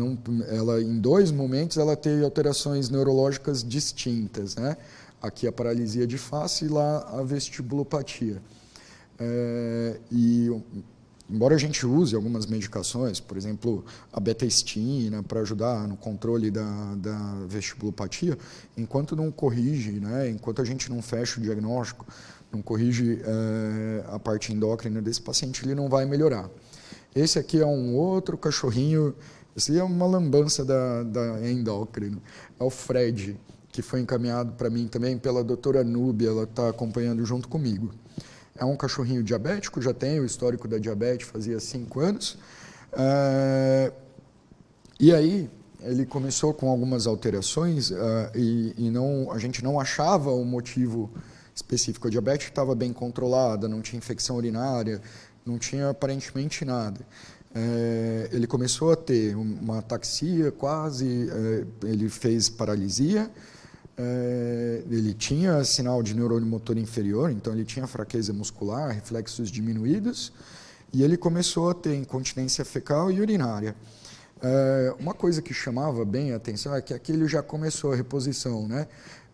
ela, em 2 momentos ela teve alterações neurológicas distintas, né? Aqui a paralisia de face e lá a vestibulopatia. Embora a gente use algumas medicações, por exemplo, a betaestina, para ajudar no controle da vestibulopatia, enquanto não corrige, né, enquanto a gente não fecha o diagnóstico, não corrige a parte endócrina desse paciente, ele não vai melhorar. Esse aqui é um outro cachorrinho, esse é uma lambança da endócrina, é o Fred, que foi encaminhado para mim também pela doutora Núbia, ela está acompanhando junto comigo. É um cachorrinho diabético, já tem o histórico da diabetes, fazia 5 anos. E aí, ele começou com algumas alterações a gente não achava o motivo específico. A diabetes estava bem controlada, não tinha infecção urinária, não tinha aparentemente nada. Ele começou a ter uma ataxia quase, ele fez paralisia, ele tinha sinal de neurônio motor inferior, então ele tinha fraqueza muscular, reflexos diminuídos, e ele começou a ter incontinência fecal e urinária. Uma coisa que chamava bem a atenção é que aqui ele já começou a reposição, né?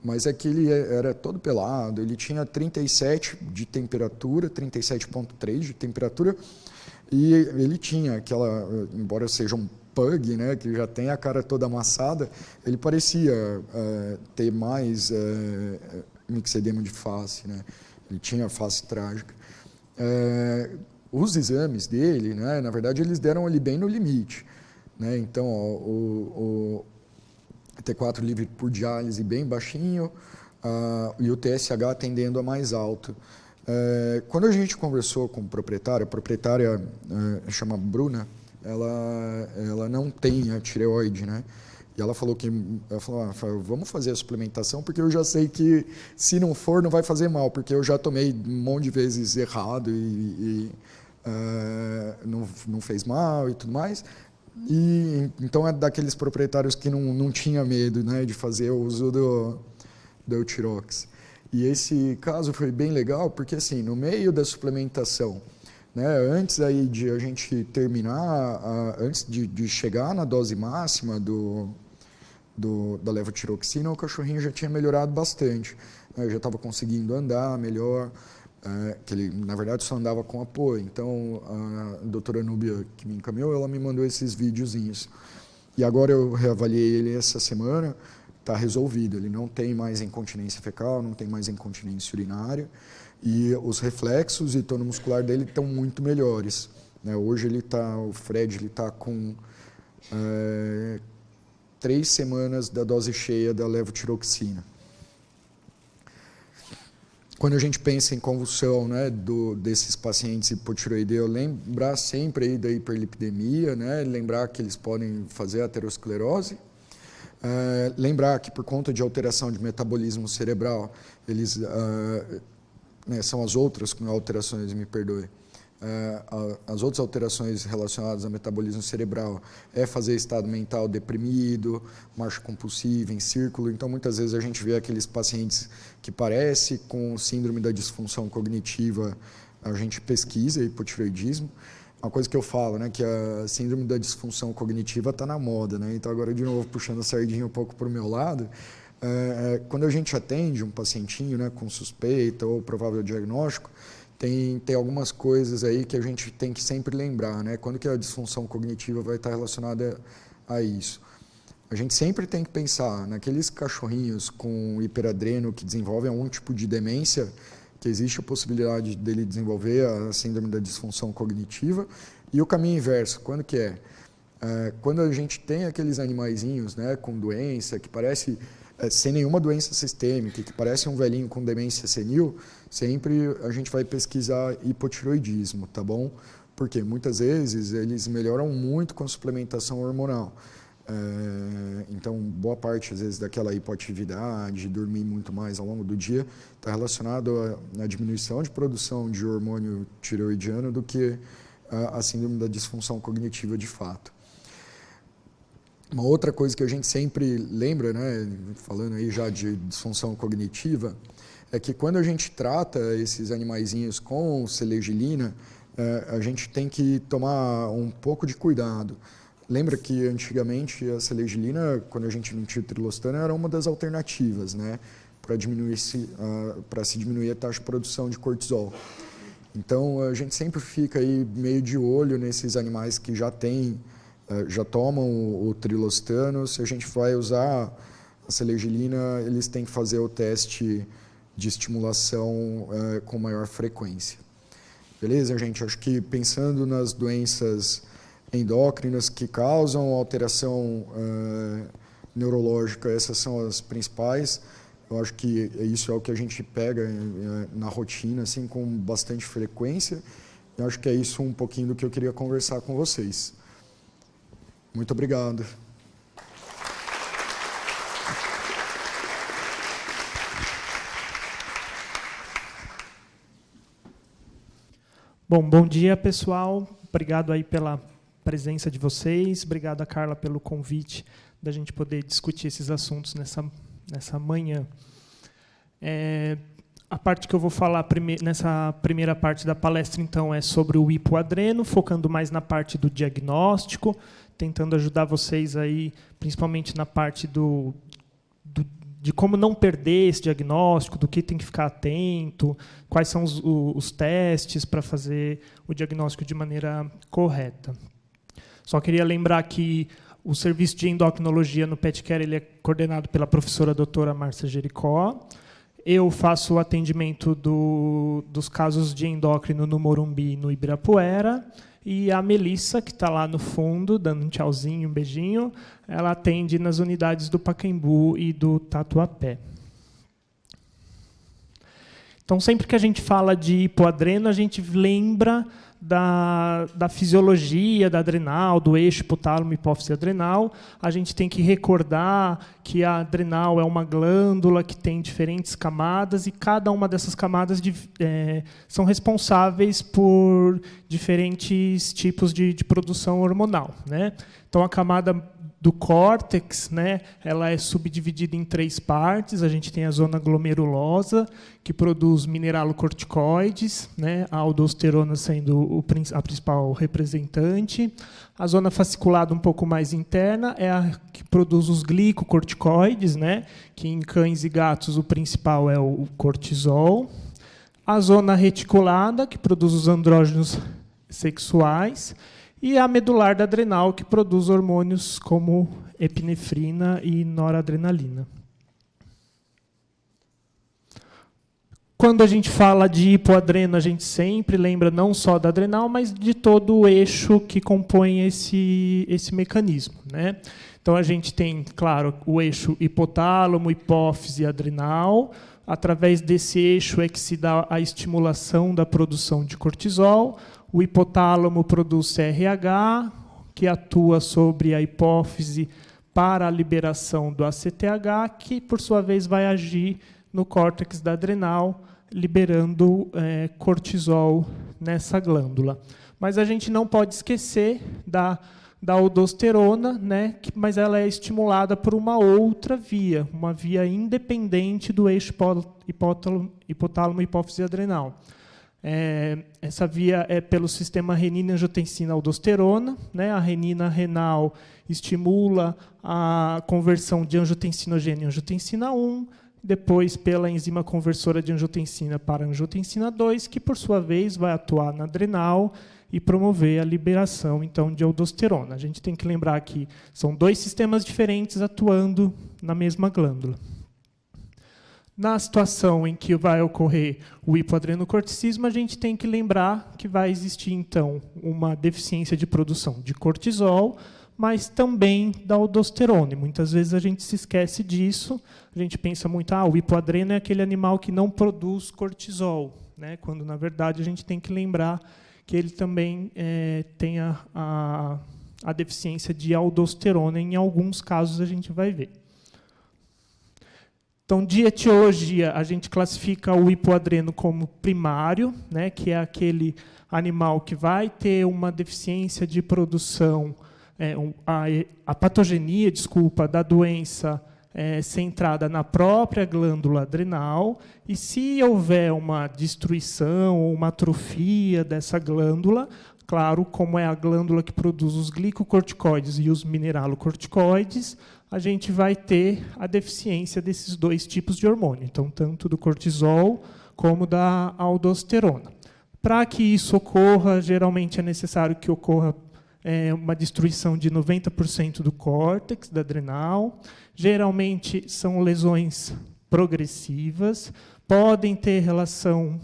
Mas é que ele era todo pelado, ele tinha 37 de temperatura, 37,3 de temperatura, e ele tinha aquela, embora seja um pug, né, que já tem a cara toda amassada, ele parecia ter mais mixedema de face, né? Ele tinha face trágica. Os exames dele, né, na verdade, eles deram ali bem no limite, né? Então, o T4 livre por diálise bem baixinho, e o TSH tendendo a mais alto. Quando a gente conversou com a proprietária chama Bruna, ela não tem a tireoide, né? E ela falou vamos fazer a suplementação, porque eu já sei que se não for, não vai fazer mal, porque eu já tomei um monte de vezes errado e não fez mal e tudo mais. E então é daqueles proprietários que não tinha medo, né, de fazer o uso do Eutirox. E esse caso foi bem legal, porque assim, no meio da suplementação, né, antes aí de a gente terminar, antes de chegar na dose máxima da levotiroxina, o cachorrinho já tinha melhorado bastante, né, já estava conseguindo andar melhor, que ele, na verdade, só andava com apoio. Então, a doutora Núbia, que me encaminhou, ela me mandou esses videozinhos. E agora eu reavaliei ele essa semana, está resolvido. Ele não tem mais incontinência fecal, não tem mais incontinência urinária, e os reflexos e tono muscular dele estão muito melhores, né? Hoje o Fred está com 3 semanas da dose cheia da levotiroxina. Quando a gente pensa em convulsão, né, desses pacientes hipotireoideus, lembrar sempre aí da hiperlipidemia, né, lembrar que eles podem fazer aterosclerose, lembrar que por conta de alteração de metabolismo cerebral, eles, né, são as outras alterações, me perdoe, As outras alterações relacionadas ao metabolismo cerebral é fazer estado mental deprimido, marcha compulsiva, em círculo. Então, muitas vezes a gente vê aqueles pacientes que parecem com síndrome da disfunção cognitiva, a gente pesquisa hipotireoidismo. Uma coisa que eu falo, né, que a síndrome da disfunção cognitiva está na moda, né? Então, agora, de novo, puxando a sardinha um pouco para o meu lado, quando a gente atende um pacientinho, né, com suspeita ou provável diagnóstico, tem algumas coisas aí que a gente tem que sempre lembrar, né? Quando que a disfunção cognitiva vai estar relacionada a isso? A gente sempre tem que pensar naqueles cachorrinhos com hiperadreno que desenvolvem algum tipo de demência, que existe a possibilidade dele desenvolver a síndrome da disfunção cognitiva, e o caminho inverso, quando que é? Quando a gente tem aqueles animaizinhos, né, com doença, que parece, sem nenhuma doença sistêmica, que parece um velhinho com demência senil, sempre a gente vai pesquisar hipotireoidismo, tá bom? Porque muitas vezes eles melhoram muito com a suplementação hormonal. Então, boa parte, às vezes, daquela hipoatividade, dormir muito mais ao longo do dia, está relacionado à diminuição de produção de hormônio tireoidiano do que a síndrome da disfunção cognitiva de fato. Uma outra coisa que a gente sempre lembra, né, falando aí já de disfunção cognitiva, é que quando a gente trata esses animaizinhos com selegilina, a gente tem que tomar um pouco de cuidado. Lembra que antigamente a selegilina, quando a gente não tinha o trilostano, era uma das alternativas, né, para se diminuir a taxa de produção de cortisol. Então a gente sempre fica aí meio de olho nesses animais que já tomam o trilostano. Se a gente vai usar a selegilina, eles têm que fazer o teste de estimulação com maior frequência. Beleza, gente? Acho que pensando nas doenças endócrinas que causam alteração neurológica, essas são as principais. Eu acho que isso é o que a gente pega na rotina, assim, com bastante frequência. Eu acho que é isso um pouquinho do que eu queria conversar com vocês. Muito obrigado. Bom dia, pessoal. Obrigado aí pela presença de vocês. Obrigado a Carla pelo convite da gente poder discutir esses assuntos nessa manhã. A parte que eu vou falar nessa primeira parte da palestra, então, é sobre o hipoadreno, focando mais na parte do diagnóstico, tentando ajudar vocês aí, principalmente na parte de como não perder esse diagnóstico, do que tem que ficar atento, quais são os testes para fazer o diagnóstico de maneira correta. Só queria lembrar que o serviço de endocrinologia no PetCare ele é coordenado pela professora doutora Márcia Jericó. Eu faço o atendimento dos casos de endócrino no Morumbi e no Ibirapuera. E a Melissa, que está lá no fundo, dando um tchauzinho, um beijinho, ela atende nas unidades do Pacaembu e do Tatuapé. Então, sempre que a gente fala de hipoadreno, a gente lembra da fisiologia da adrenal, do eixo hipotálamo hipófise adrenal. A gente tem que recordar que a adrenal é uma glândula que tem diferentes camadas, e cada uma dessas camadas são responsáveis por diferentes tipos de produção hormonal, né? Então, a camada do córtex, né, ela é subdividida em 3 partes. A gente tem a zona glomerulosa, que produz mineralocorticoides, né, a aldosterona sendo a principal representante. A zona fasciculada, um pouco mais interna, é a que produz os glicocorticoides, né, que em cães e gatos o principal é o cortisol. A zona reticulada, que produz os andrógenos sexuais. E a medular da adrenal, que produz hormônios como epinefrina e noradrenalina. Quando a gente fala de hipoadreno, a gente sempre lembra não só da adrenal, mas de todo o eixo que compõe esse mecanismo, né? Então, a gente tem, claro, o eixo hipotálamo, hipófise e adrenal. Através desse eixo é que se dá a estimulação da produção de cortisol. O hipotálamo produz CRH, que atua sobre a hipófise para a liberação do ACTH, que, por sua vez, vai agir no córtex da adrenal, liberando cortisol nessa glândula. Mas a gente não pode esquecer da aldosterona, né, mas ela é estimulada por uma outra via, uma via independente do eixo hipotálamo-hipófise adrenal. Essa via é pelo sistema renina-angiotensina-aldosterona. Né? A renina renal estimula a conversão de angiotensinogênio em angiotensina 1, depois pela enzima conversora de angiotensina para angiotensina 2, que, por sua vez, vai atuar na adrenal e promover a liberação, então, de aldosterona. A gente tem que lembrar que são dois sistemas diferentes atuando na mesma glândula. Na situação em que vai ocorrer o hipoadrenocorticismo, a gente tem que lembrar que vai existir, então, uma deficiência de produção de cortisol, mas também da aldosterona. E muitas vezes a gente se esquece disso. A gente pensa muito, o hipoadreno é aquele animal que não produz cortisol, né? Quando, na verdade, a gente tem que lembrar que ele também tem a deficiência de aldosterona. Em alguns casos, a gente vai ver. Então, de etiologia, a gente classifica o hipoadreno como primário, né, que é aquele animal que vai ter uma deficiência de produção, a patogenia, da doença centrada na própria glândula adrenal, e se houver uma destruição ou uma atrofia dessa glândula, claro, como é a glândula que produz os glicocorticoides e os mineralocorticoides, a gente vai ter a deficiência desses dois tipos de hormônio, então, tanto do cortisol como da aldosterona. Para que isso ocorra, geralmente é necessário que ocorra uma destruição de 90% do córtex da adrenal. Geralmente são lesões progressivas, podem ter relação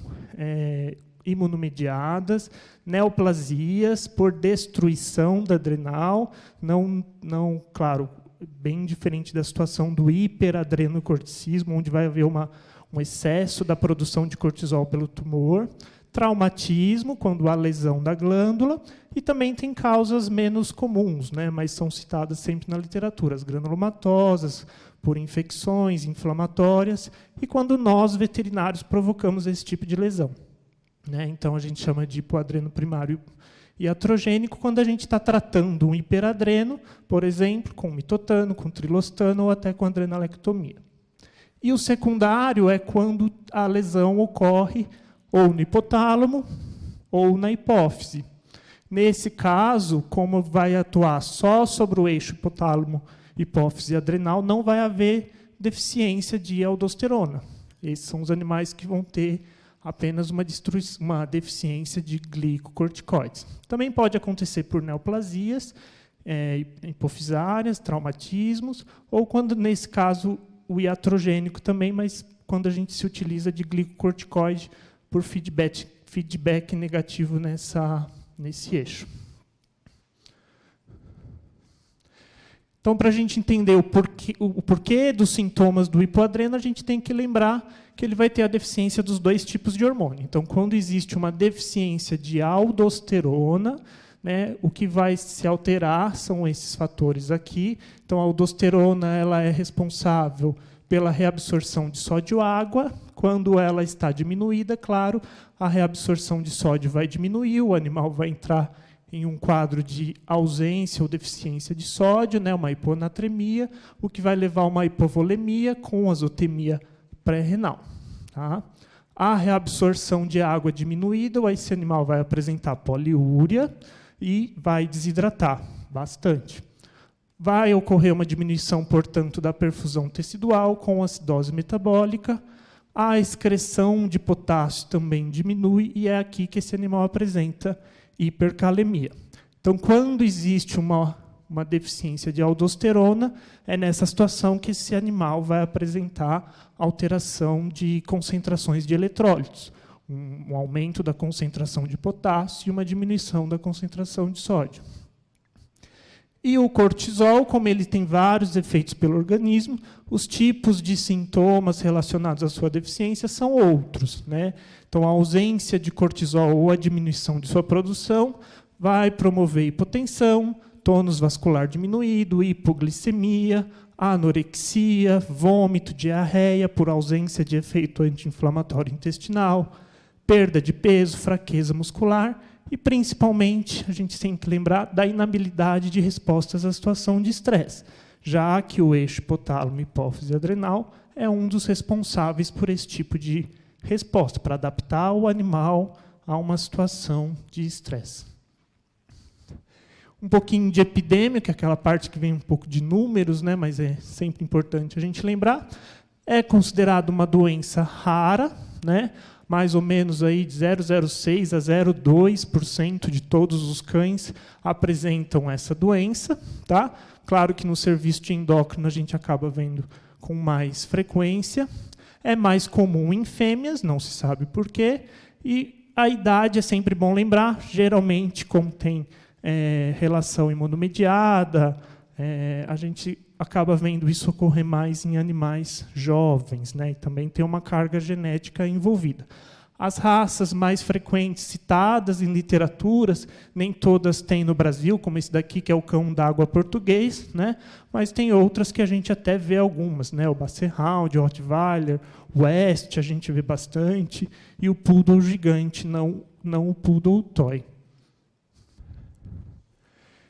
imunomediadas, neoplasias por destruição da adrenal, não, claro, bem diferente da situação do hiperadrenocorticismo, onde vai haver um excesso da produção de cortisol pelo tumor, traumatismo, quando há lesão da glândula, e também tem causas menos comuns, né, mas são citadas sempre na literatura, as granulomatosas, por infecções inflamatórias, e quando nós, veterinários, provocamos esse tipo de lesão. Né, então, a gente chama de hipoadreno primário iatrogênico quando a gente está tratando um hiperadreno, por exemplo, com mitotano, com trilostano ou até com adrenalectomia. E o secundário é quando a lesão ocorre ou no hipotálamo ou na hipófise. Nesse caso, como vai atuar só sobre o eixo hipotálamo, hipófise e adrenal, não vai haver deficiência de aldosterona. Esses são os animais que vão ter apenas uma deficiência de glicocorticoides. Também pode acontecer por neoplasias hipofisárias, traumatismos, ou quando, nesse caso, o iatrogênico também, mas quando a gente se utiliza de glicocorticoide por feedback negativo nesse eixo. Então, para a gente entender o porquê dos sintomas do hipoadreno, a gente tem que lembrar que ele vai ter a deficiência dos dois tipos de hormônio. Então, quando existe uma deficiência de aldosterona, né, o que vai se alterar são esses fatores aqui. Então, a aldosterona ela é responsável pela reabsorção de sódio-água. Quando ela está diminuída, claro, a reabsorção de sódio vai diminuir, o animal vai entrar em um quadro de ausência ou deficiência de sódio, né, uma hiponatremia, o que vai levar a uma hipovolemia com azotemia pré-renal. Tá? A reabsorção de água diminuída, esse animal vai apresentar poliúria e vai desidratar bastante. Vai ocorrer uma diminuição, portanto, da perfusão tecidual com acidose metabólica. A excreção de potássio também diminui e é aqui que esse animal apresenta hipercalemia. Então, quando existe uma deficiência de aldosterona, é nessa situação que esse animal vai apresentar alteração de concentrações de eletrólitos, um aumento da concentração de potássio e uma diminuição da concentração de sódio. E o cortisol, como ele tem vários efeitos pelo organismo, os tipos de sintomas relacionados à sua deficiência são outros, né? Então, a ausência de cortisol ou a diminuição de sua produção vai promover hipotensão, tônus vascular diminuído, hipoglicemia, anorexia, vômito, diarreia por ausência de efeito anti-inflamatório intestinal, perda de peso, fraqueza muscular e, principalmente, a gente tem que lembrar da inabilidade de respostas à situação de estresse, já que o eixo hipotálamo, hipófise adrenal é um dos responsáveis por esse tipo de resposta, para adaptar o animal a uma situação de estresse. Um pouquinho de epidemia, que é aquela parte que vem um pouco de números, né, mas é sempre importante a gente lembrar. É considerado uma doença rara, né, mais ou menos aí de 0,06% a 0,2% de todos os cães apresentam essa doença. Tá? Claro que no serviço de endócrino a gente acaba vendo com mais frequência. É mais comum em fêmeas, não se sabe por quê. E a idade é sempre bom lembrar, geralmente, como tem relação imunomediada, a gente acaba vendo isso ocorrer mais em animais jovens, né? E também tem uma carga genética envolvida. As raças mais frequentes citadas em literaturas, nem todas têm no Brasil, como esse daqui, que é o cão d'água português, né? Mas tem outras que a gente até vê algumas, né? O Basset Hound, o Rottweiler, o West, a gente vê bastante, e o Poodle gigante, não o Poodle Toy.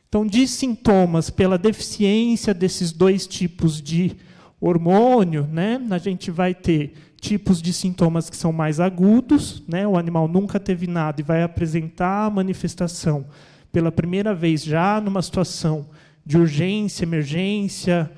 Então, de sintomas pela deficiência desses dois tipos de hormônio, né, a gente vai ter tipos de sintomas que são mais agudos, né, o animal nunca teve nada e vai apresentar a manifestação pela primeira vez já numa situação de urgência, emergência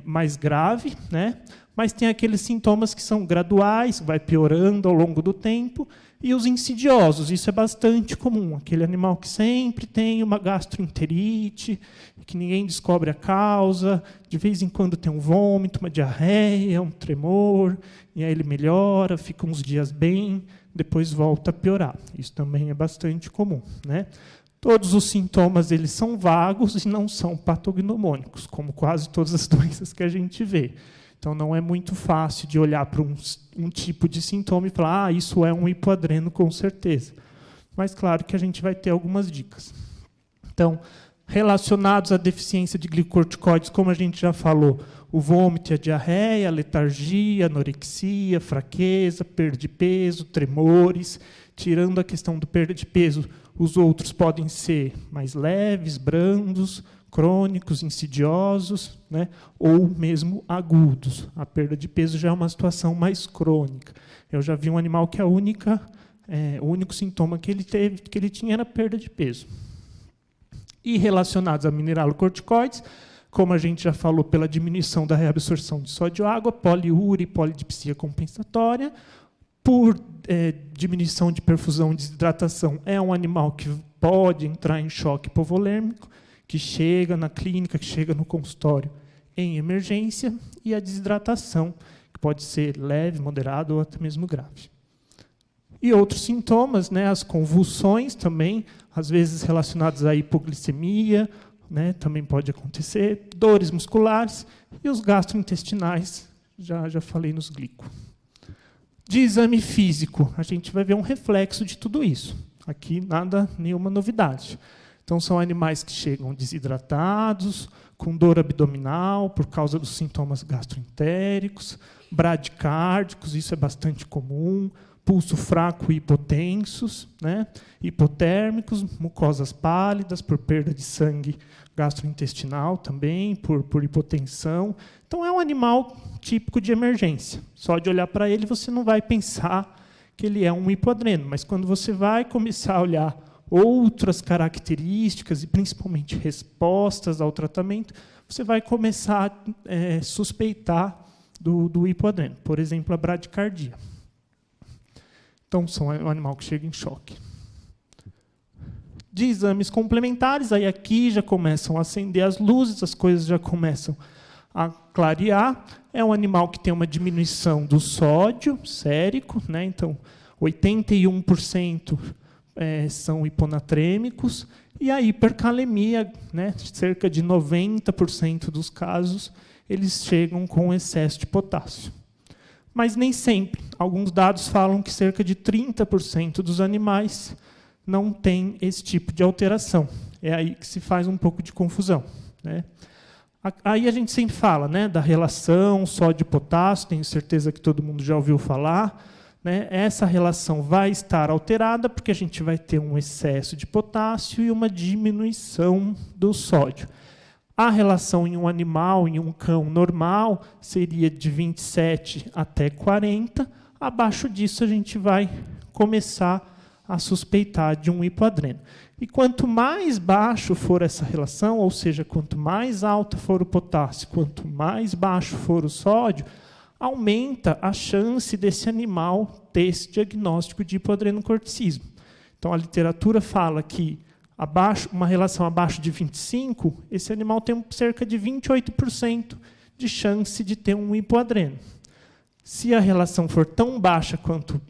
mais grave, né, mas tem aqueles sintomas que são graduais, vai piorando ao longo do tempo, e os insidiosos, isso é bastante comum. Aquele animal que sempre tem uma gastroenterite, que ninguém descobre a causa, de vez em quando tem um vômito, uma diarreia, um tremor, e aí ele melhora, fica uns dias bem, depois volta a piorar. Isso também é bastante comum, né? Todos os sintomas eles são vagos e não são patognomônicos, como quase todas as doenças que a gente vê. Então, não é muito fácil de olhar para um tipo de sintoma e falar isso é um hipoadreno, com certeza. Mas, claro que a gente vai ter algumas dicas. Então, relacionados à deficiência de glicocorticoides, como a gente já falou, o vômito e a diarreia, a letargia, anorexia, fraqueza, perda de peso, tremores. Tirando a questão do perda de peso, os outros podem ser mais leves, brandos, crônicos, insidiosos, né, ou mesmo agudos. A perda de peso já é uma situação mais crônica. Eu já vi um animal que o único sintoma que ele tinha era perda de peso. E relacionados a mineralocorticoides, como a gente já falou, pela diminuição da reabsorção de sódio e água, poliúria e polidipsia compensatória, por diminuição de perfusão e desidratação, é um animal que pode entrar em choque hipovolêmico, que chega na clínica, que chega no consultório em emergência, e a desidratação, que pode ser leve, moderada ou até mesmo grave. E outros sintomas, né, as convulsões também, às vezes relacionadas à hipoglicemia, né, também pode acontecer, dores musculares e os gastrointestinais, já falei nos glico. De exame físico, a gente vai ver um reflexo de tudo isso. Aqui nenhuma novidade. Então, são animais que chegam desidratados, com dor abdominal por causa dos sintomas gastroentéricos, bradicárdicos, isso é bastante comum, pulso fraco e hipotensos, né? Hipotérmicos, mucosas pálidas por perda de sangue gastrointestinal também, por hipotensão. Então, é um animal típico de emergência. Só de olhar para ele, você não vai pensar que ele é um hipoadreno, mas quando você vai começar a olhar outras características e principalmente respostas ao tratamento, você vai começar a suspeitar do hipoadreno. Por exemplo, a bradicardia. Então, são um animal que chega em choque. De exames complementares, aí aqui já começam a acender as luzes, as coisas já começam a clarear. É um animal que tem uma diminuição do sódio sérico, né? Então, 81% são hiponatrêmicos, e a hipercalemia, né? Cerca de 90% dos casos, eles chegam com excesso de potássio. Mas nem sempre. Alguns dados falam que cerca de 30% dos animais não tem esse tipo de alteração. É aí que se faz um pouco de confusão, né? Aí a gente sempre fala, né, da relação sódio-potássio, tenho certeza que todo mundo já ouviu falar, né? Essa relação vai estar alterada porque a gente vai ter um excesso de potássio e uma diminuição do sódio. A relação em um animal, em um cão normal, seria de 27 até 40. Abaixo disso, a gente vai começar a suspeitar de um hipoadreno. E quanto mais baixo for essa relação, ou seja, quanto mais alta for o potássio, quanto mais baixo for o sódio, aumenta a chance desse animal ter esse diagnóstico de hipoadrenocorticismo. Então, a literatura fala que uma relação abaixo de 25, esse animal tem cerca de 28% de chance de ter um hipoadreno. Se a relação for tão baixa quanto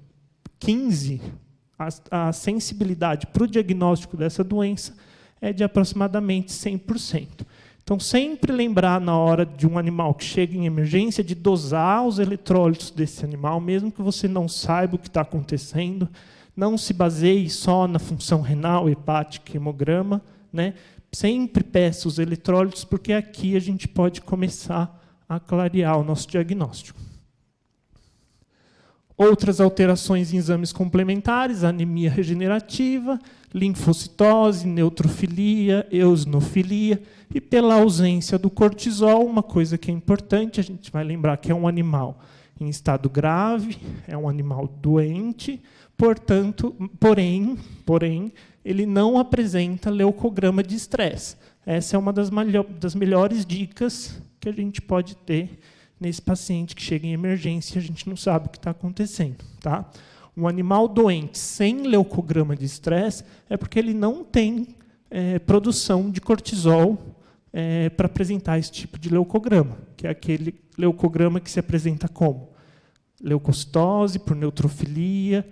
15, a sensibilidade para o diagnóstico dessa doença é de aproximadamente 100%. Então, sempre lembrar, na hora de um animal que chega em emergência, de dosar os eletrólitos desse animal, mesmo que você não saiba o que está acontecendo. Não se baseie só na função renal, hepática, hemograma, né? Sempre peça os eletrólitos, porque aqui a gente pode começar a clarear o nosso diagnóstico. Outras alterações em exames complementares, anemia regenerativa, linfocitose, neutrofilia, eosinofilia, e pela ausência do cortisol, uma coisa que é importante, a gente vai lembrar que é um animal em estado grave, é um animal doente, portanto, porém, ele não apresenta leucograma de estresse. Essa é uma das melhores dicas que a gente pode ter nesse paciente que chega em emergência e a gente não sabe o que está acontecendo. Tá? Um animal doente sem leucograma de estresse é porque ele não tem produção de cortisol para apresentar esse tipo de leucograma, que é aquele leucograma que se apresenta como leucocitose por neutrofilia,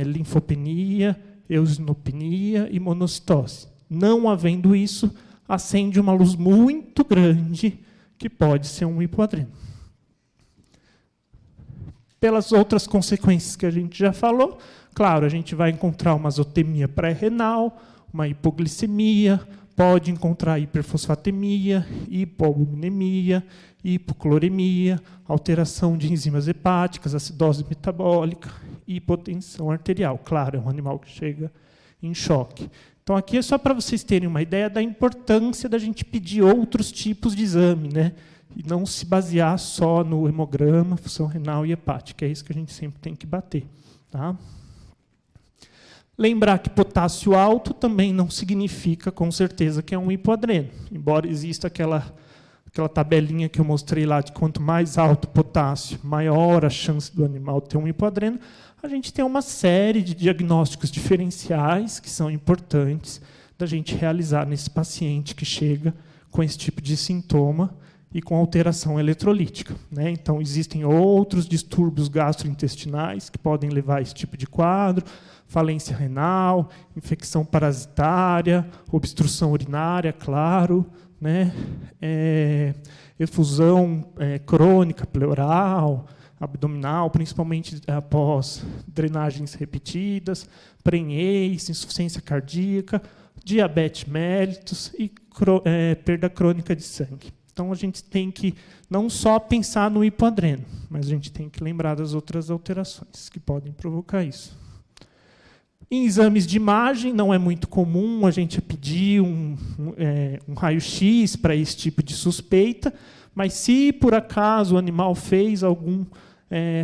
linfopenia, eosinopenia e monocitose. Não havendo isso, acende uma luz muito grande que pode ser um hipoadreno. Pelas outras consequências que a gente já falou, claro, a gente vai encontrar uma azotemia pré-renal, uma hipoglicemia, pode encontrar hiperfosfatemia, hipoalbuminemia, hipocloremia, alteração de enzimas hepáticas, acidose metabólica, hipotensão arterial. Claro, é um animal que chega em choque. Então, aqui é só para vocês terem uma ideia da importância da gente pedir outros tipos de exame, né? E não se basear só no hemograma, função renal e hepática. É isso que a gente sempre tem que bater. Tá? Lembrar que potássio alto também não significa, com certeza, que é um hipoadreno. Embora exista aquela tabelinha que eu mostrei lá de quanto mais alto o potássio, maior a chance do animal ter um hipoadreno, a gente tem uma série de diagnósticos diferenciais que são importantes da gente realizar nesse paciente que chega com esse tipo de sintoma e com alteração eletrolítica, né? Então, existem outros distúrbios gastrointestinais que podem levar a esse tipo de quadro, falência renal, infecção parasitária, obstrução urinária, claro, né? Efusão crônica pleural, abdominal, principalmente após drenagens repetidas, prenhez, insuficiência cardíaca, diabetes mellitus e perda crônica de sangue. Então, a gente tem que não só pensar no hipoadreno, mas a gente tem que lembrar das outras alterações que podem provocar isso. Em exames de imagem, não é muito comum a gente pedir um raio-x para esse tipo de suspeita, mas se, por acaso, o animal fez algum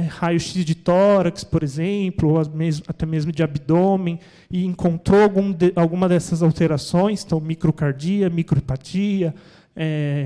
raio-x de tórax, por exemplo, ou até mesmo de abdômen, e encontrou alguma dessas alterações, então microcardia, microhepatia,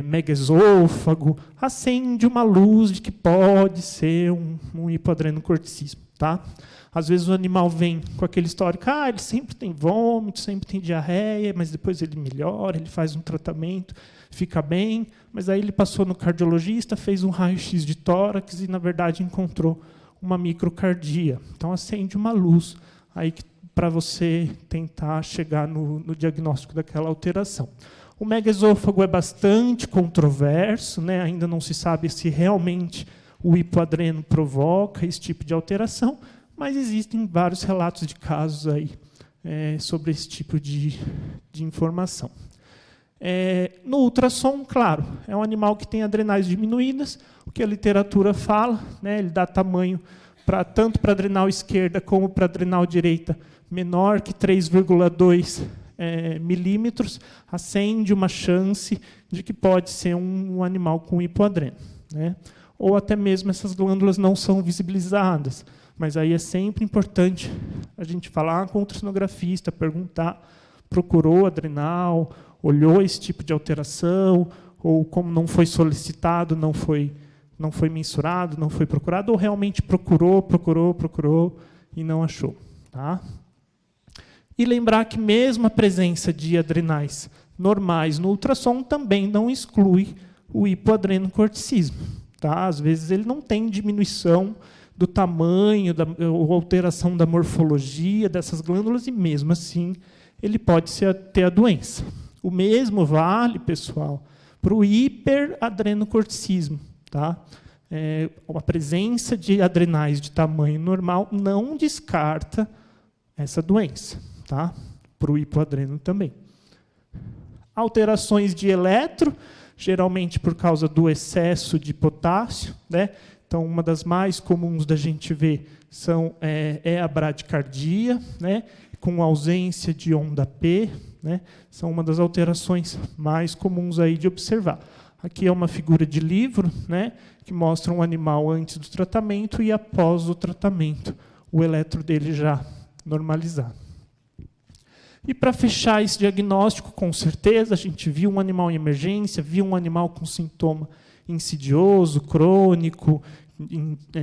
megaesôfago, acende uma luz de que pode ser um hipoadrenocorticismo. Tá? Às vezes o animal vem com aquele histórico, ele sempre tem vômito, sempre tem diarreia, mas depois ele melhora, ele faz um tratamento, fica bem, mas aí ele passou no cardiologista, fez um raio-x de tórax e, na verdade, encontrou uma microcardia. Então, acende uma luz aí para você tentar chegar no diagnóstico daquela alteração. O megaesôfago é bastante controverso, né? Ainda não se sabe se realmente o hipoadreno provoca esse tipo de alteração, mas existem vários relatos de casos aí sobre esse tipo de de informação. No ultrassom, claro, é um animal que tem adrenais diminuídas, o que a literatura fala, né, ele dá tamanho tanto para a adrenal esquerda como para a adrenal direita menor que 3,2 milímetros, acende uma chance de que pode ser um animal com hipoadreno, né? Ou até mesmo essas glândulas não são visibilizadas. Mas aí é sempre importante a gente falar com o ultrassonografista, perguntar, procurou adrenal, olhou esse tipo de alteração, ou como não foi solicitado, não foi mensurado, não foi procurado, ou realmente procurou e não achou. Tá? E lembrar que mesmo a presença de adrenais normais no ultrassom também não exclui o hipoadrenocorticismo. Tá? Às vezes ele não tem diminuição do tamanho ou alteração da morfologia dessas glândulas e, mesmo assim, ele pode ter a doença. O mesmo vale, pessoal, para o hiperadrenocorticismo. Tá? A presença de adrenais de tamanho normal não descarta essa doença. Tá? Para o hipoadreno também. Alterações de eletro, geralmente por causa do excesso de potássio, né? Então, uma das mais comuns da gente ver é a bradicardia, né? Com ausência de onda P, né? São uma das alterações mais comuns aí de observar. Aqui é uma figura de livro, né? Que mostra um animal antes do tratamento e após o tratamento, o eletro dele já normalizado. E para fechar esse diagnóstico, com certeza, a gente viu um animal em emergência, viu um animal com sintoma insidioso, crônico,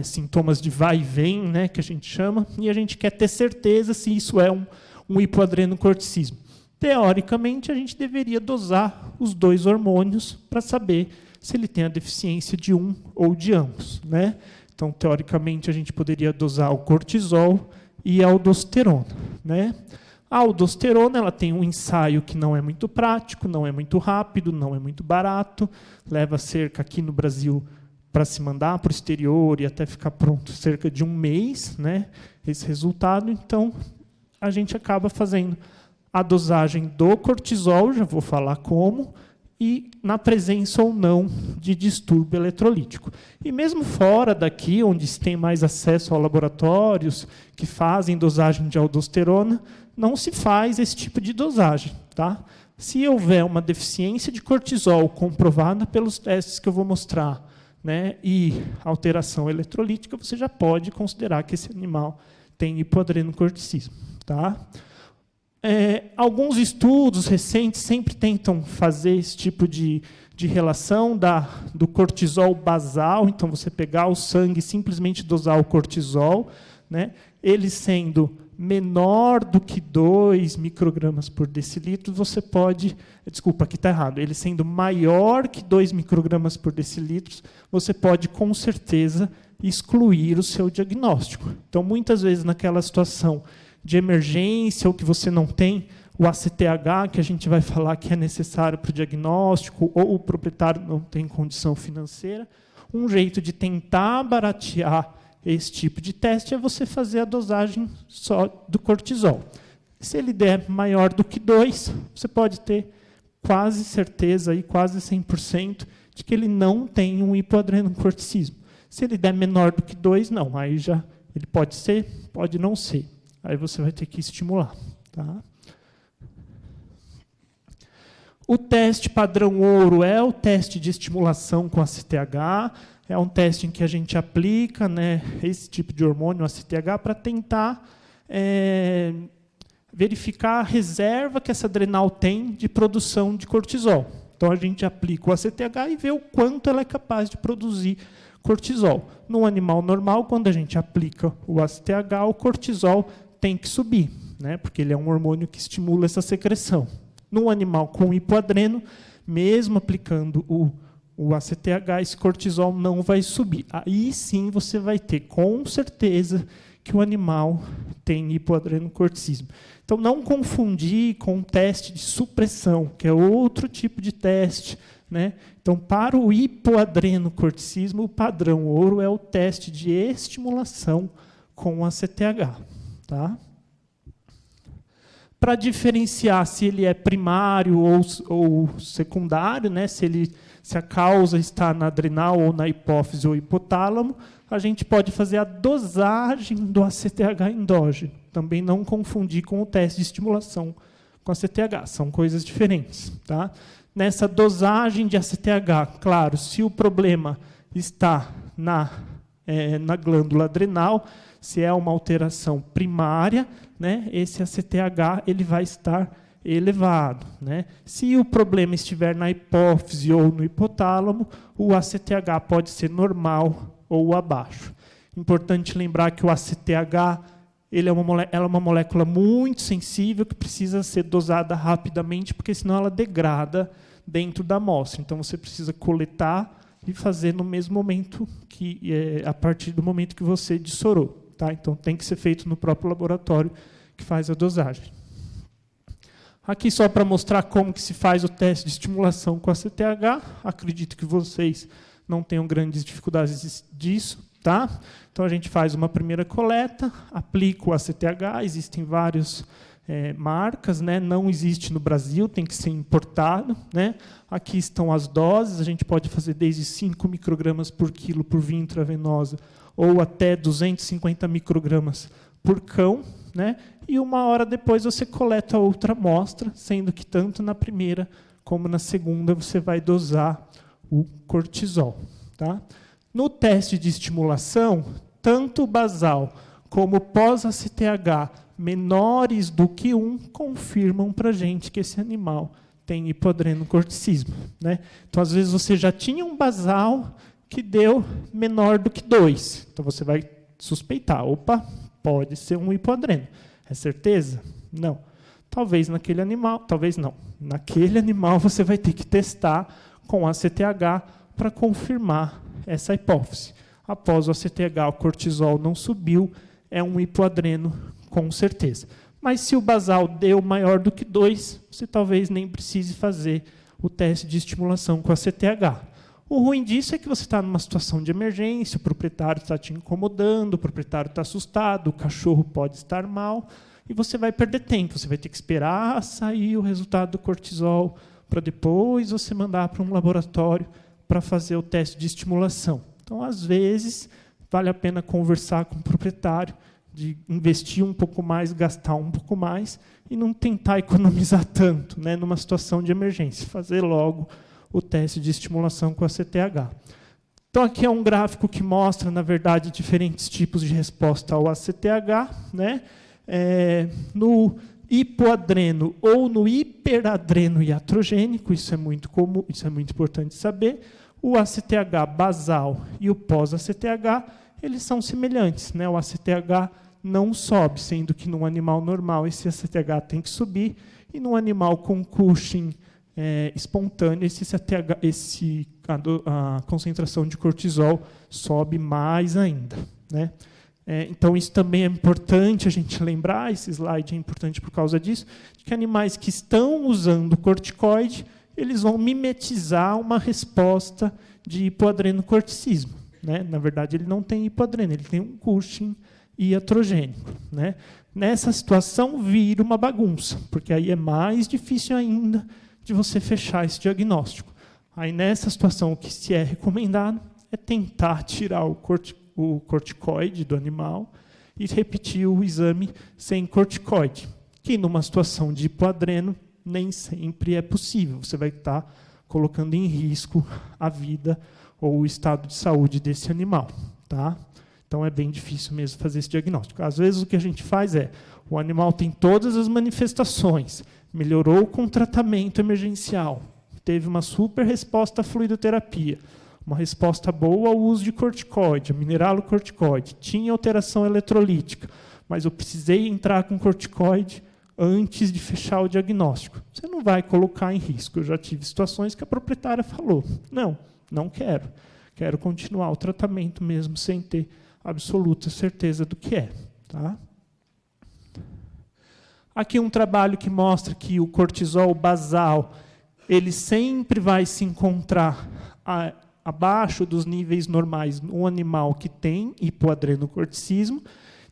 sintomas de vai e vem, né, que a gente chama, e a gente quer ter certeza se isso é um hipoadrenocorticismo. Teoricamente, a gente deveria dosar os dois hormônios para saber se ele tem a deficiência de um ou de ambos. Né? Então, teoricamente, a gente poderia dosar o cortisol e a aldosterona. Né? A aldosterona ela tem um ensaio que não é muito prático, não é muito rápido, não é muito barato, leva cerca, aqui no Brasil, para se mandar para o exterior e até ficar pronto, cerca de 1 mês, né, esse resultado. Então, a gente acaba fazendo a dosagem do cortisol, já vou falar como, e na presença ou não de distúrbio eletrolítico. E mesmo fora daqui, onde se tem mais acesso a laboratórios que fazem dosagem de aldosterona, não se faz esse tipo de dosagem. Tá? Se houver uma deficiência de cortisol comprovada pelos testes que eu vou mostrar, né, e alteração eletrolítica, você já pode considerar que esse animal tem hipoadrenocorticismo. Tá? Alguns estudos recentes sempre tentam fazer esse tipo de relação do cortisol basal, então você pegar o sangue e simplesmente dosar o cortisol, né, ele sendo menor do que 2 microgramas por decilitro, você pode... Desculpa, aqui está errado. Ele sendo maior que 2 microgramas por decilitro, você pode, com certeza, excluir o seu diagnóstico. Então, muitas vezes, naquela situação de emergência ou que você não tem o ACTH, que a gente vai falar que é necessário para o diagnóstico, ou o proprietário não tem condição financeira, um jeito de tentar baratear esse tipo de teste é você fazer a dosagem só do cortisol. Se ele der maior do que 2, você pode ter quase certeza, aí, quase 100%, de que ele não tem um hipoadrenocorticismo. Se ele der menor do que 2, não. Aí já ele pode ser, pode não ser. Aí você vai ter que estimular. Tá? O teste padrão ouro é o teste de estimulação com ACTH. É um teste em que a gente aplica, né, esse tipo de hormônio, o ACTH, para tentar verificar a reserva que essa adrenal tem de produção de cortisol. Então, a gente aplica o ACTH e vê o quanto ela é capaz de produzir cortisol. No animal normal, quando a gente aplica o ACTH, o cortisol tem que subir, né, porque ele é um hormônio que estimula essa secreção. No animal com hipoadreno, mesmo aplicando o ACTH, esse cortisol não vai subir. Aí sim você vai ter, com certeza, que o animal tem hipoadrenocorticismo. Então, não confundir com um teste de supressão, que é outro tipo de teste. Né? Então, para o hipoadrenocorticismo, o padrão ouro é o teste de estimulação com ACTH. Tá? para diferenciar se ele é primário ou secundário, né? Se a causa está na adrenal ou na hipófise ou hipotálamo, a gente pode fazer a dosagem do ACTH endógeno. Também não confundir com o teste de estimulação com ACTH, são coisas diferentes. Tá? Nessa dosagem de ACTH, claro, se o problema está na glândula adrenal, se é uma alteração primária, né, esse ACTH ele vai estar elevado. Né? Se o problema estiver na hipófise ou no hipotálamo, o ACTH pode ser normal ou abaixo. Importante lembrar que o ACTH ela é uma molécula muito sensível que precisa ser dosada rapidamente, porque senão ela degrada dentro da amostra. Então, você precisa coletar e fazer no mesmo momento, a partir do momento que você dissorou. Tá? Então, tem que ser feito no próprio laboratório que faz a dosagem. Aqui, só para mostrar como que se faz o teste de estimulação com a ACTH. Acredito que vocês não tenham grandes dificuldades disso. Tá? Então, a gente faz uma primeira coleta, aplica o ACTH, existem várias marcas, né? Não existe no Brasil, tem que ser importado. Né? Aqui estão as doses, a gente pode fazer desde 5 microgramas por quilo por via intravenosa, ou até 250 microgramas por cão, né? E 1 hora depois você coleta outra amostra, sendo que tanto na primeira como na segunda você vai dosar o cortisol. Tá? No teste de estimulação, tanto basal como pós-ACTH menores do que 1 confirmam para a gente que esse animal tem hipoadrenocorticismo. Né? Então, às vezes, você já tinha um basal que deu menor do que 2. Então, você vai suspeitar. Opa, pode ser um hipoadreno. É certeza? Não. Talvez naquele animal, talvez não. Naquele animal, você vai ter que testar com ACTH para confirmar essa hipófise. Após o ACTH, o cortisol não subiu, é um hipoadreno com certeza. Mas se o basal deu maior do que 2, você talvez nem precise fazer o teste de estimulação com ACTH. O ruim disso é que você está numa situação de emergência, o proprietário está te incomodando, o proprietário está assustado, o cachorro pode estar mal, e você vai perder tempo. Você vai ter que esperar sair o resultado do cortisol para depois você mandar para um laboratório para fazer o teste de estimulação. Então, às vezes, vale a pena conversar com o proprietário, de investir um pouco mais, gastar um pouco mais, e não tentar economizar tanto, né, numa situação de emergência. Fazer logo o teste de estimulação com a ACTH. Então, aqui é um gráfico que mostra, na verdade, diferentes tipos de resposta ao ACTH. Né? No hipoadreno ou no hiperadreno iatrogênico, isso é muito comum, isso é muito importante saber, o ACTH basal e o pós-ACTH, eles são semelhantes. Né? O ACTH não sobe, sendo que num animal normal esse ACTH tem que subir, e num animal com Cushing espontâneo, a concentração de cortisol sobe mais ainda. Né? Então, isso também é importante a gente lembrar, esse slide é importante por causa disso, de que animais que estão usando corticoide, eles vão mimetizar uma resposta de hipoadrenocorticismo. Né? Na verdade, ele não tem hipoadreno, ele tem um Cushing iatrogênico. Né? Nessa situação, vira uma bagunça, porque aí é mais difícil ainda de você fechar esse diagnóstico. Aí, nessa situação, o que se é recomendado é tentar tirar o corticoide do animal e repetir o exame sem corticoide, que, numa situação de hipoadreno, nem sempre é possível. Você vai estar colocando em risco a vida ou o estado de saúde desse animal. Tá? Então, é bem difícil mesmo fazer esse diagnóstico. Às vezes, o que a gente faz é, o animal tem todas as manifestações, melhorou com tratamento emergencial, teve uma super resposta à fluidoterapia, uma resposta boa ao uso de corticoide, mineralocorticoide, tinha alteração eletrolítica, mas eu precisei entrar com corticoide antes de fechar o diagnóstico. Você não vai colocar em risco. Eu já tive situações que a proprietária falou, não quero. Quero continuar o tratamento mesmo sem ter absoluta certeza do que é. Tá? Aqui um trabalho que mostra que o cortisol basal ele sempre vai se encontrar abaixo dos níveis normais no animal que tem hipoadrenocorticismo.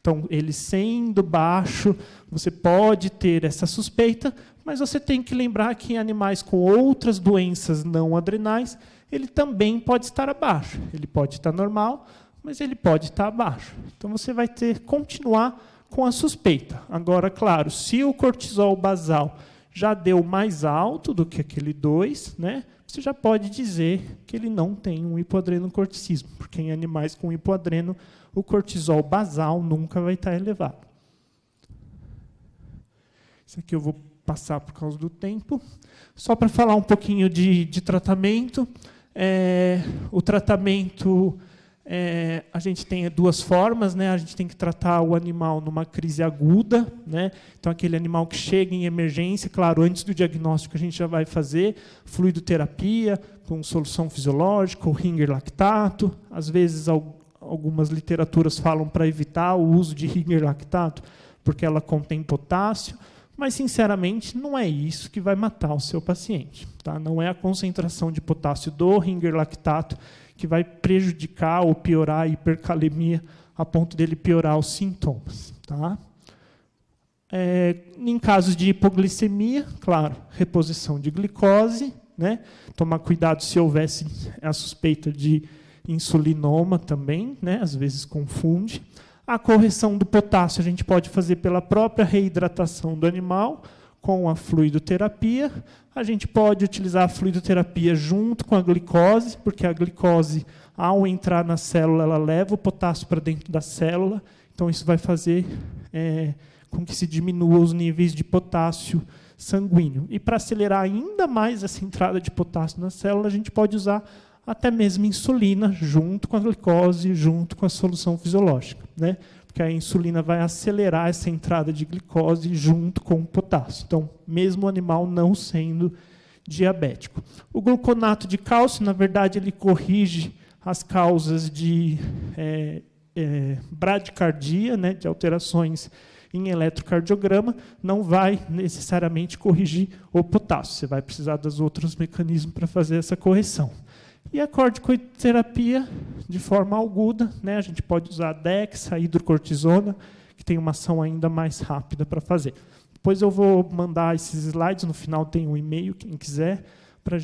Então, ele sendo baixo, você pode ter essa suspeita, mas você tem que lembrar que em animais com outras doenças não adrenais, ele também pode estar abaixo. Ele pode estar normal, mas ele pode estar abaixo. Então, você vai continuar com a suspeita. Agora, claro, se o cortisol basal já deu mais alto do que aquele 2, né, você já pode dizer que ele não tem um hipoadrenocorticismo, porque em animais com hipoadreno, o cortisol basal nunca vai estar elevado. Isso aqui eu vou passar por causa do tempo. Só para falar um pouquinho de tratamento. O tratamento, a gente tem duas formas, né? A gente tem que tratar o animal numa crise aguda, né? Então, aquele animal que chega em emergência, claro, antes do diagnóstico a gente já vai fazer fluidoterapia com solução fisiológica, ou Ringer lactato. Às vezes, algumas literaturas falam para evitar o uso de Ringer lactato, porque ela contém potássio, mas, sinceramente, não é isso que vai matar o seu paciente. Tá? Não é a concentração de potássio do Ringer lactato que vai prejudicar ou piorar a hipercalemia a ponto dele piorar os sintomas. Tá? Em casos de hipoglicemia, claro, reposição de glicose, né? Tomar cuidado se houvesse a suspeita de insulinoma também, né? Às vezes confunde. A correção do potássio a gente pode fazer pela própria reidratação do animal, com a fluidoterapia. A gente pode utilizar a fluidoterapia junto com a glicose, porque a glicose, ao entrar na célula, ela leva o potássio para dentro da célula. Então, isso vai fazer com que se diminua os níveis de potássio sanguíneo. E, para acelerar ainda mais essa entrada de potássio na célula, a gente pode usar até mesmo insulina, junto com a glicose, junto com a solução fisiológica, né? Porque a insulina vai acelerar essa entrada de glicose junto com o potássio. Então, mesmo o animal não sendo diabético. O gluconato de cálcio, na verdade, ele corrige as causas de bradicardia, né, de alterações em eletrocardiograma, não vai necessariamente corrigir o potássio. Você vai precisar dos outros mecanismos para fazer essa correção. E a corticoterapia, de forma aguda, né, a gente pode usar a Dex, a hidrocortisona, que tem uma ação ainda mais rápida para fazer. Depois eu vou mandar esses slides, no final tem um e-mail, quem quiser, para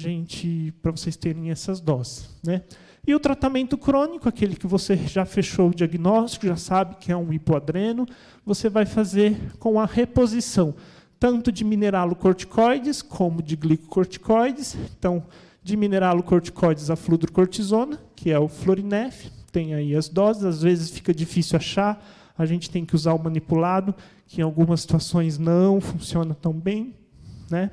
vocês terem essas doses. Né? E o tratamento crônico, aquele que você já fechou o diagnóstico, já sabe que é um hipoadreno, você vai fazer com a reposição, tanto de mineralocorticoides como de glicocorticoides. Então, de mineralocorticoides, a fludrocortisona, que é o Florinef, tem aí as doses, às vezes fica difícil achar, a gente tem que usar o manipulado, que em algumas situações não funciona tão bem, né?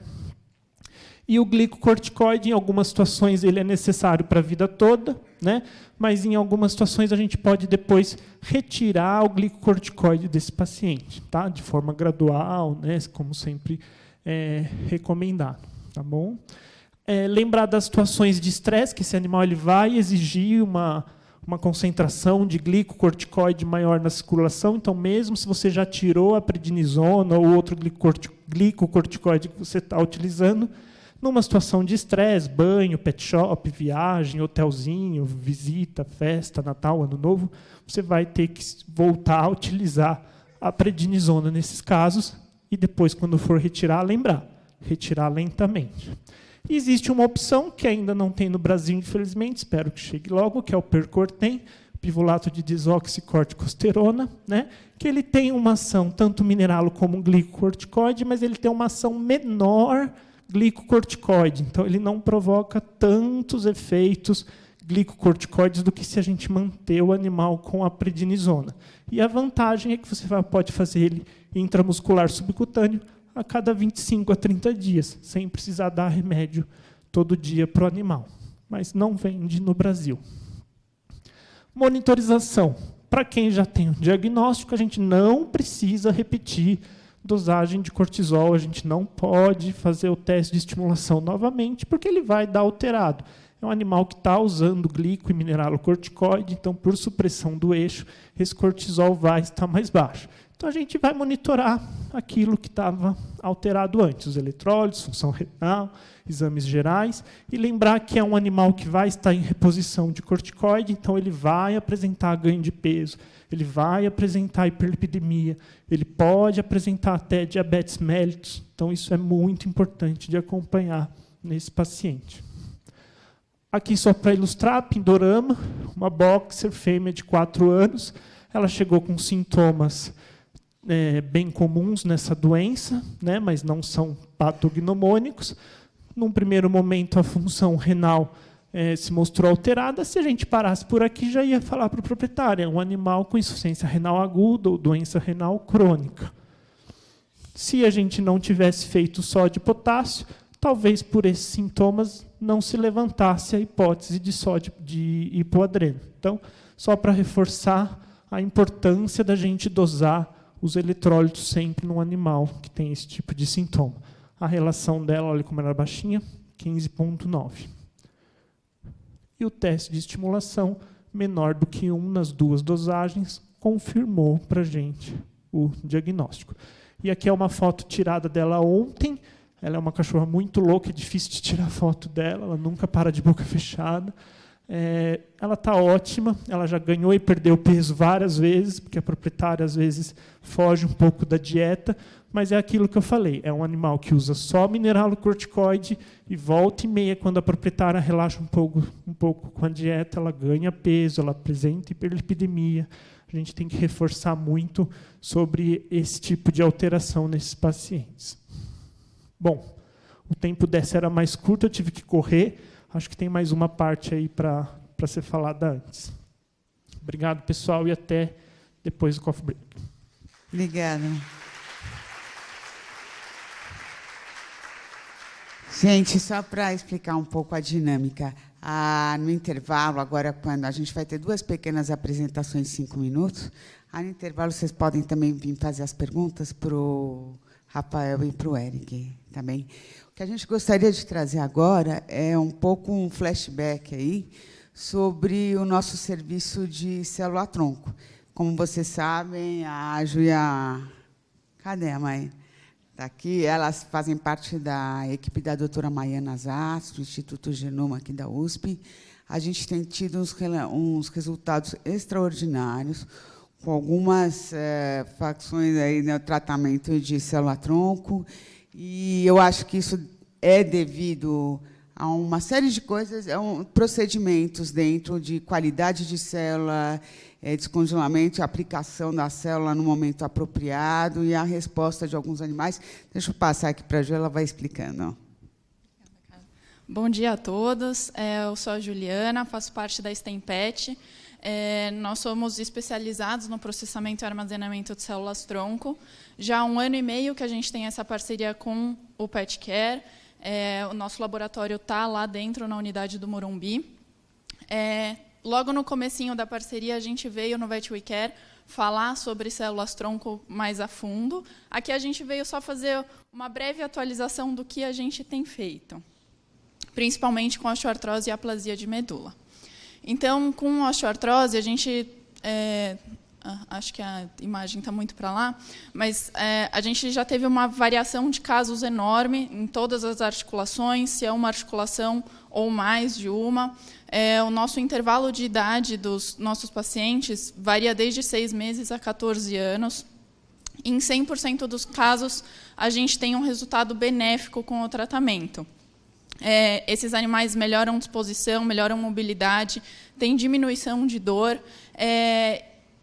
E o glicocorticoide, em algumas situações, ele é necessário para a vida toda, né? Mas em algumas situações a gente pode depois retirar o glicocorticoide desse paciente, tá? De forma gradual, né? Como sempre é recomendado, tá bom? Lembrar das situações de estresse, que esse animal ele vai exigir uma concentração de glicocorticoide maior na circulação. Então, mesmo se você já tirou a prednisona ou outro glicocorticoide que você está utilizando, numa situação de estresse, banho, pet shop, viagem, hotelzinho, visita, festa, Natal, Ano Novo, você vai ter que voltar a utilizar a prednisona nesses casos e depois, quando for retirar, retirar lentamente. E existe uma opção que ainda não tem no Brasil, infelizmente, espero que chegue logo, que é o Percortem, pivolato de desoxicorticosterona, né? Que ele tem uma ação tanto mineral como um glicocorticoide, mas ele tem uma ação menor glicocorticoide. Então, ele não provoca tantos efeitos glicocorticoides do que se a gente manter o animal com a prednisona. E a vantagem é que você pode fazer ele intramuscular subcutâneo a cada 25 a 30 dias, sem precisar dar remédio todo dia para o animal. Mas não vende no Brasil. Monitorização. Para quem já tem um diagnóstico, a gente não precisa repetir dosagem de cortisol, a gente não pode fazer o teste de estimulação novamente, porque ele vai dar alterado. É um animal que está usando glico e mineralocorticoide, então, por supressão do eixo, esse cortisol vai estar mais baixo. Então, a gente vai monitorar aquilo que estava alterado antes, os eletrólitos, função renal, exames gerais, e lembrar que é um animal que vai estar em reposição de corticoide, então ele vai apresentar ganho de peso, ele vai apresentar hiperlipidemia, ele pode apresentar até diabetes mellitus, então isso é muito importante de acompanhar nesse paciente. Aqui, só para ilustrar, Pindorama, uma boxer fêmea de 4 anos, ela chegou com sintomas bem comuns nessa doença, né, mas não são patognomônicos. Num primeiro momento, a função renal se mostrou alterada. Se a gente parasse por aqui, já ia falar para o proprietário, é um animal com insuficiência renal aguda ou doença renal crônica. Se a gente não tivesse feito só de potássio, talvez por esses sintomas não se levantasse a hipótese de hipoadreno. Então, só para reforçar a importância da gente dosar os eletrólitos sempre num animal que tem esse tipo de sintoma. A relação dela, olha como ela era baixinha, 15,9. E o teste de estimulação, menor do que 1 nas 2 dosagens, confirmou para a gente o diagnóstico. E aqui é uma foto tirada dela ontem. Ela é uma cachorra muito louca, é difícil de tirar foto dela, ela nunca para de boca fechada. Ela está ótima, ela já ganhou e perdeu peso várias vezes, porque a proprietária, às vezes, foge um pouco da dieta, mas é aquilo que eu falei, é um animal que usa só mineralocorticoide e volta e meia, quando a proprietária relaxa um pouco com a dieta, ela ganha peso, ela apresenta hiperlipidemia. A gente tem que reforçar muito sobre esse tipo de alteração nesses pacientes. Bom, o tempo dessa era mais curto, eu tive que correr. Acho que tem mais uma parte aí para ser falada antes. Obrigado, pessoal, e até depois do coffee break. Obrigada. Gente, só para explicar um pouco a dinâmica. No intervalo, agora, quando a gente vai ter 2 pequenas apresentações de 5 minutos, no intervalo vocês podem também vir fazer as perguntas para o Rafael e para o Eric, tá bem? O que a gente gostaria de trazer agora é um pouco um flashback aí sobre o nosso serviço de célula-tronco. Como vocês sabem, a Júlia... Cadê a mãe? Está aqui. Elas fazem parte da equipe da doutora Maiana Zatz, do Instituto Genoma aqui da USP. A gente tem tido uns resultados extraordinários, com algumas facções aí no tratamento de célula-tronco, e eu acho que isso é devido a uma série de coisas, procedimentos dentro de qualidade de célula, descongelamento e aplicação da célula no momento apropriado e a resposta de alguns animais. Deixa eu passar aqui para a Ju, ela vai explicando. Bom dia a todos. Eu sou a Juliana, faço parte da STEMPET. Nós somos especializados no processamento e armazenamento de células-tronco. Já há 1 ano e meio que a gente tem essa parceria com o PetCare. O nosso laboratório está lá dentro, na unidade do Morumbi. Logo no comecinho da parceria, a gente veio no VetWeCare falar sobre células-tronco mais a fundo. Aqui a gente veio só fazer uma breve atualização do que a gente tem feito, principalmente com osteoartrose e aplasia de medula. Então, com osteoartrose, a gente... acho que a imagem está muito para lá, mas a gente já teve uma variação de casos enorme em todas as articulações, se é uma articulação ou mais de uma. O nosso intervalo de idade dos nossos pacientes varia desde 6 meses a 14 anos. Em 100% dos casos, a gente tem um resultado benéfico com o tratamento. Esses animais melhoram disposição, melhoram mobilidade, têm diminuição de dor,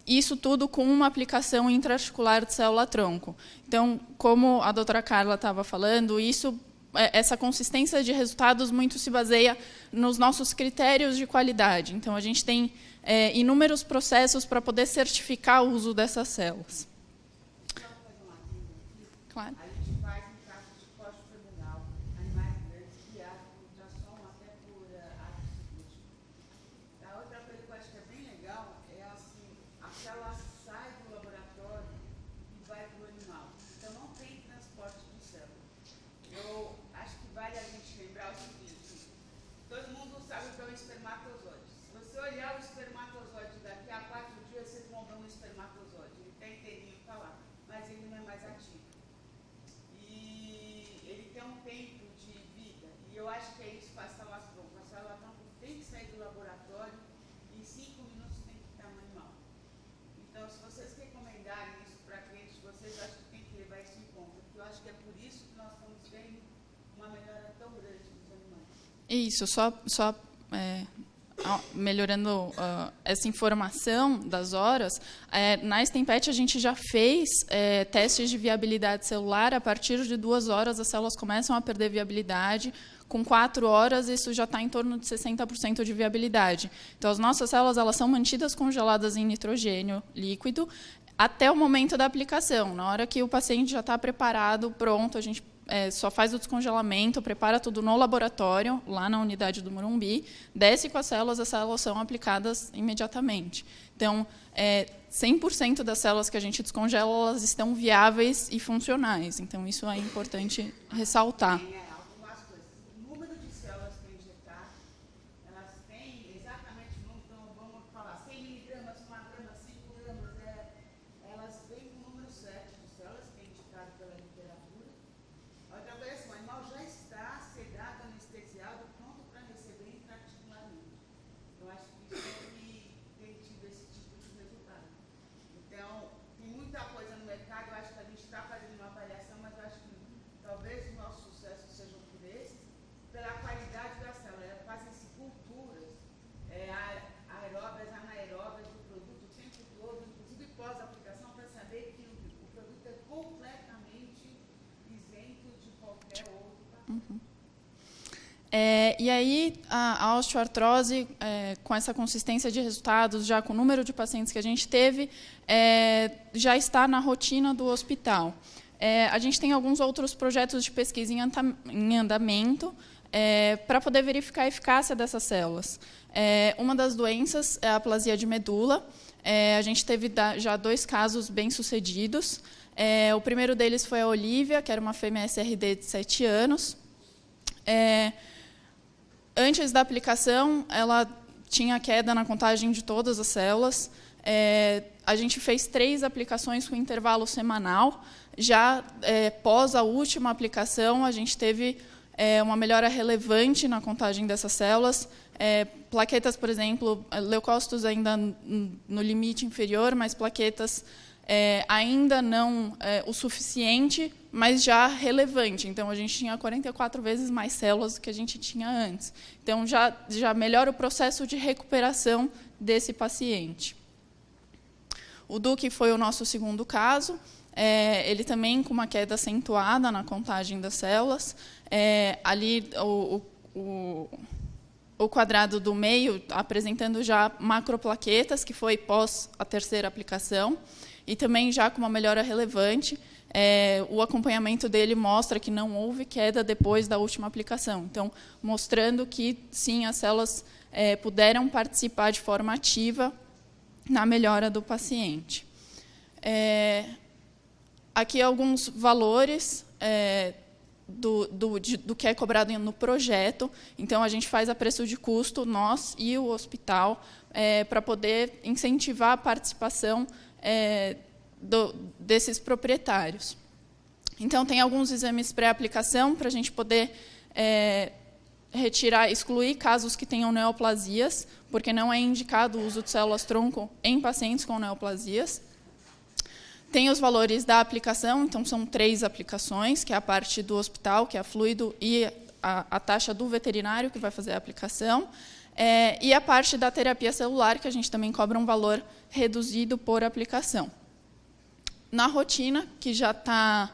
isso tudo com uma aplicação intraarticular de célula-tronco. Então, como a doutora Carla estava falando, essa consistência de resultados muito se baseia nos nossos critérios de qualidade. Então, a gente tem inúmeros processos para poder certificar o uso dessas células. Claro. se vocês recomendarem isso para clientes de vocês, acho que tem que levar isso em conta, porque eu acho que é por isso que nós estamos vendo uma melhora tão grande nos animais. Isso, melhorando essa informação das horas, na STEMPET a gente já fez testes de viabilidade celular. A partir de 2 horas as células começam a perder viabilidade. Com 4 horas isso já está em torno de 60% de viabilidade. Então as nossas células elas são mantidas congeladas em nitrogênio líquido até o momento da aplicação. Na hora que o paciente já está preparado, pronto, a gente só faz o descongelamento, prepara tudo no laboratório, lá na unidade do Morumbi, desce com as células são aplicadas imediatamente. Então, 100% das células que a gente descongela, elas estão viáveis e funcionais. Então, isso é importante ressaltar. Algumas coisas. O número de células para injetar, elas têm exatamente, vamos falar, 100 miligramas, 1 grama, 5 gramas, elas vêm com o número certo de células, que é indicado pela literatura. Outra coisa, assim, o animal já está sedado, anestesiado, pronto para receber intraarticularmente. Eu acho que isso tem tido esse tipo de resultado. Então, tem muita coisa no mercado, eu acho que a gente está fazendo uma avaliação, mas eu acho que talvez o nosso sucesso seja por esses, pela qualidade da célula. Fazem-se culturas aeróbias, anaeróbias do produto o tempo todo, inclusive pós-aplicação, para saber que o produto é completamente isento de qualquer outro patogênio. E aí, a osteoartrose, com essa consistência de resultados, já com o número de pacientes que a gente teve, já está na rotina do hospital. A gente tem alguns outros projetos de pesquisa em andamento para poder verificar a eficácia dessas células. Uma das doenças é a aplasia de medula. A gente teve já 2 casos bem-sucedidos. O primeiro deles foi a Olivia, que era uma fêmea SRD de 7 anos. Antes da aplicação, ela tinha queda na contagem de todas as células. A gente fez 3 aplicações com intervalo semanal. Já pós a última aplicação, a gente teve uma melhora relevante na contagem dessas células. Plaquetas, por exemplo, leucócitos ainda no limite inferior, mas plaquetas ainda não o suficiente, mas já relevante. Então, a gente tinha 44 vezes mais células do que a gente tinha antes. Então, já melhora o processo de recuperação desse paciente. O Duque foi o nosso segundo caso. Ele também com uma queda acentuada na contagem das células. Ali, o quadrado do meio apresentando já macroplaquetas, que foi pós a 3ª aplicação, e também já com uma melhora relevante. O acompanhamento dele mostra que não houve queda depois da última aplicação. Então, mostrando que, sim, as células puderam participar de forma ativa na melhora do paciente. Aqui alguns valores do que é cobrado no projeto. Então, a gente faz a preço de custo, nós e o hospital, para poder incentivar a participação desses proprietários. Então, tem alguns exames pré-aplicação para a gente poder excluir casos que tenham neoplasias, porque não é indicado o uso de células-tronco em pacientes com neoplasias. Tem os valores da aplicação, então são 3 aplicações, que é a parte do hospital, que é a fluido, e a taxa do veterinário, que vai fazer a aplicação, e a parte da terapia celular, que a gente também cobra um valor reduzido por aplicação. Na rotina, que já está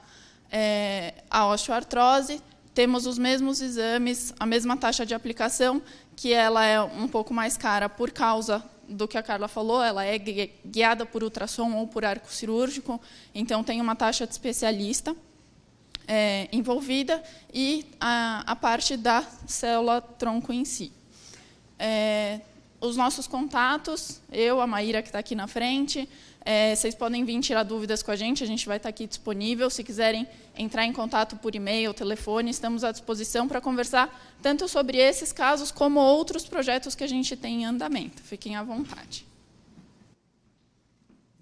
a osteoartrose, temos os mesmos exames, a mesma taxa de aplicação, que ela é um pouco mais cara por causa do que a Carla falou, ela é guiada por ultrassom ou por arco cirúrgico, então tem uma taxa de especialista envolvida, e a parte da célula-tronco em si. Os nossos contatos, a Maíra, que está aqui na frente, vocês podem vir tirar dúvidas com a gente vai estar aqui disponível. Se quiserem entrar em contato por e-mail, telefone, estamos à disposição para conversar tanto sobre esses casos como outros projetos que a gente tem em andamento. Fiquem à vontade.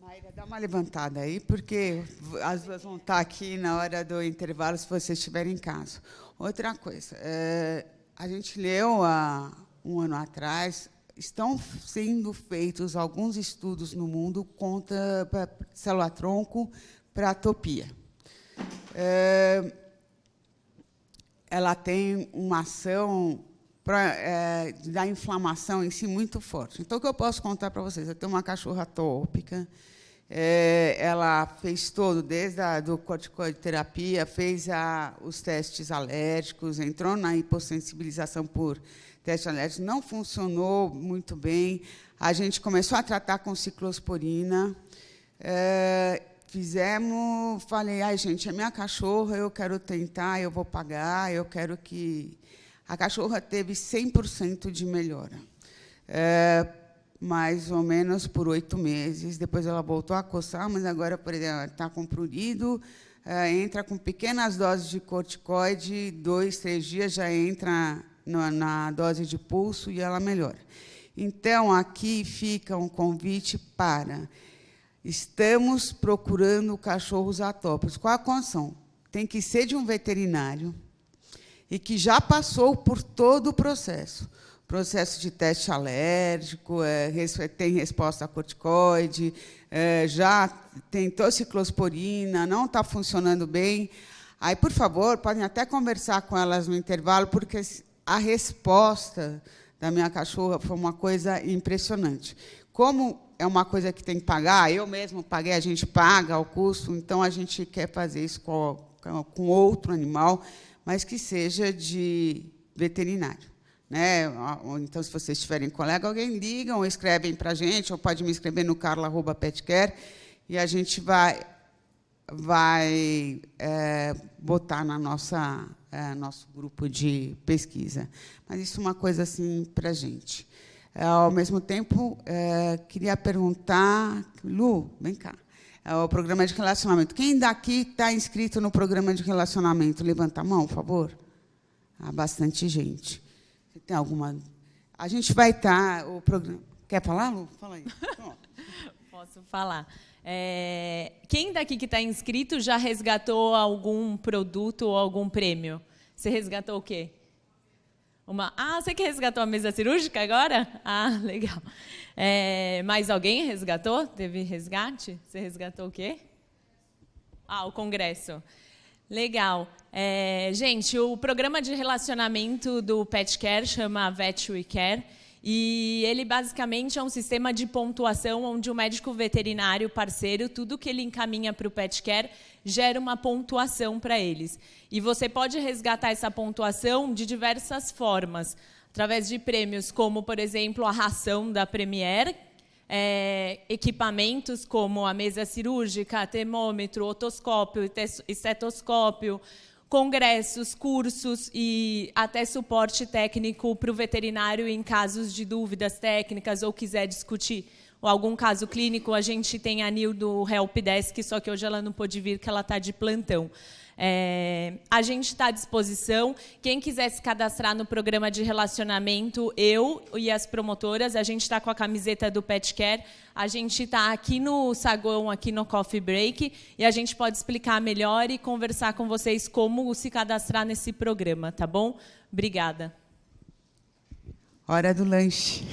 Maíra, dá uma levantada aí, porque as duas vão estar aqui na hora do intervalo, se vocês estiverem em casa. Outra coisa, a gente leu há um ano atrás estão sendo feitos alguns estudos no mundo contra célula-tronco para atopia. Ela tem uma ação da inflamação em si muito forte. Então, o que eu posso contar para vocês? Eu tenho uma cachorra atópica, ela fez desde a corticoterapia, fez os testes alérgicos, entrou na hipossensibilização por teste alérgico, não funcionou muito bem. A gente começou a tratar com ciclosporina. Falei, ai, gente, é minha cachorra, eu quero tentar, eu vou pagar, eu quero que... A cachorra teve 100% de melhora, mais ou menos por 8 meses. Depois ela voltou a coçar, mas agora, por exemplo, está com prurido, entra com pequenas doses de corticoide, 2, 3 dias já entra na dose de pulso e ela melhora. Então, aqui fica um convite para... Estamos procurando cachorros atópicos. Qual a condição? Tem que ser de um veterinário e que já passou por todo o processo de teste alérgico, tem resposta a corticoide, já tentou ciclosporina, não está funcionando bem. Aí, por favor, podem até conversar com elas no intervalo, porque a resposta da minha cachorra foi uma coisa impressionante. Como é uma coisa que tem que pagar, eu mesmo paguei, a gente paga o custo, então a gente quer fazer isso com outro animal, mas que seja de veterinário. Né? Então, se vocês tiverem colega, alguém ligam ou escrevem para a gente, ou pode me escrever no carla@petcare, e a gente vai botar na nosso grupo de pesquisa. Mas isso é uma coisa assim para a gente. Ao mesmo tempo, queria perguntar... Lu, vem cá. O programa de relacionamento. Quem daqui está inscrito no programa de relacionamento? Levanta a mão, por favor. Bastante gente. Você tem alguma... A gente vai estar... O programa... Quer falar, Lu? Fala aí. Posso falar. Quem daqui que está inscrito já resgatou algum produto ou algum prêmio? Você resgatou o quê? Você que resgatou a mesa cirúrgica agora? Legal. Mais alguém resgatou? Teve resgate? Você resgatou o quê? O congresso. Legal. Gente, o programa de relacionamento do PetCare chama Vet We Care, e ele basicamente é um sistema de pontuação onde o médico veterinário parceiro, tudo que ele encaminha para o PetCare, gera uma pontuação para eles. E você pode resgatar essa pontuação de diversas formas, através de prêmios como, por exemplo, a ração da Premier, equipamentos como a mesa cirúrgica, termômetro, otoscópio, estetoscópio, congressos, cursos e até suporte técnico para o veterinário em casos de dúvidas técnicas ou quiser discutir algum caso clínico. A gente tem a Nil do Helpdesk, só que hoje ela não pôde vir, que ela está de plantão. A gente está à disposição. Quem quiser se cadastrar no programa de relacionamento, eu e as promotoras, a gente está com a camiseta do PetCare, a gente está aqui no saguão, aqui no Coffee Break, e a gente pode explicar melhor e conversar com vocês como se cadastrar nesse programa, tá bom? Obrigada. Hora do lanche.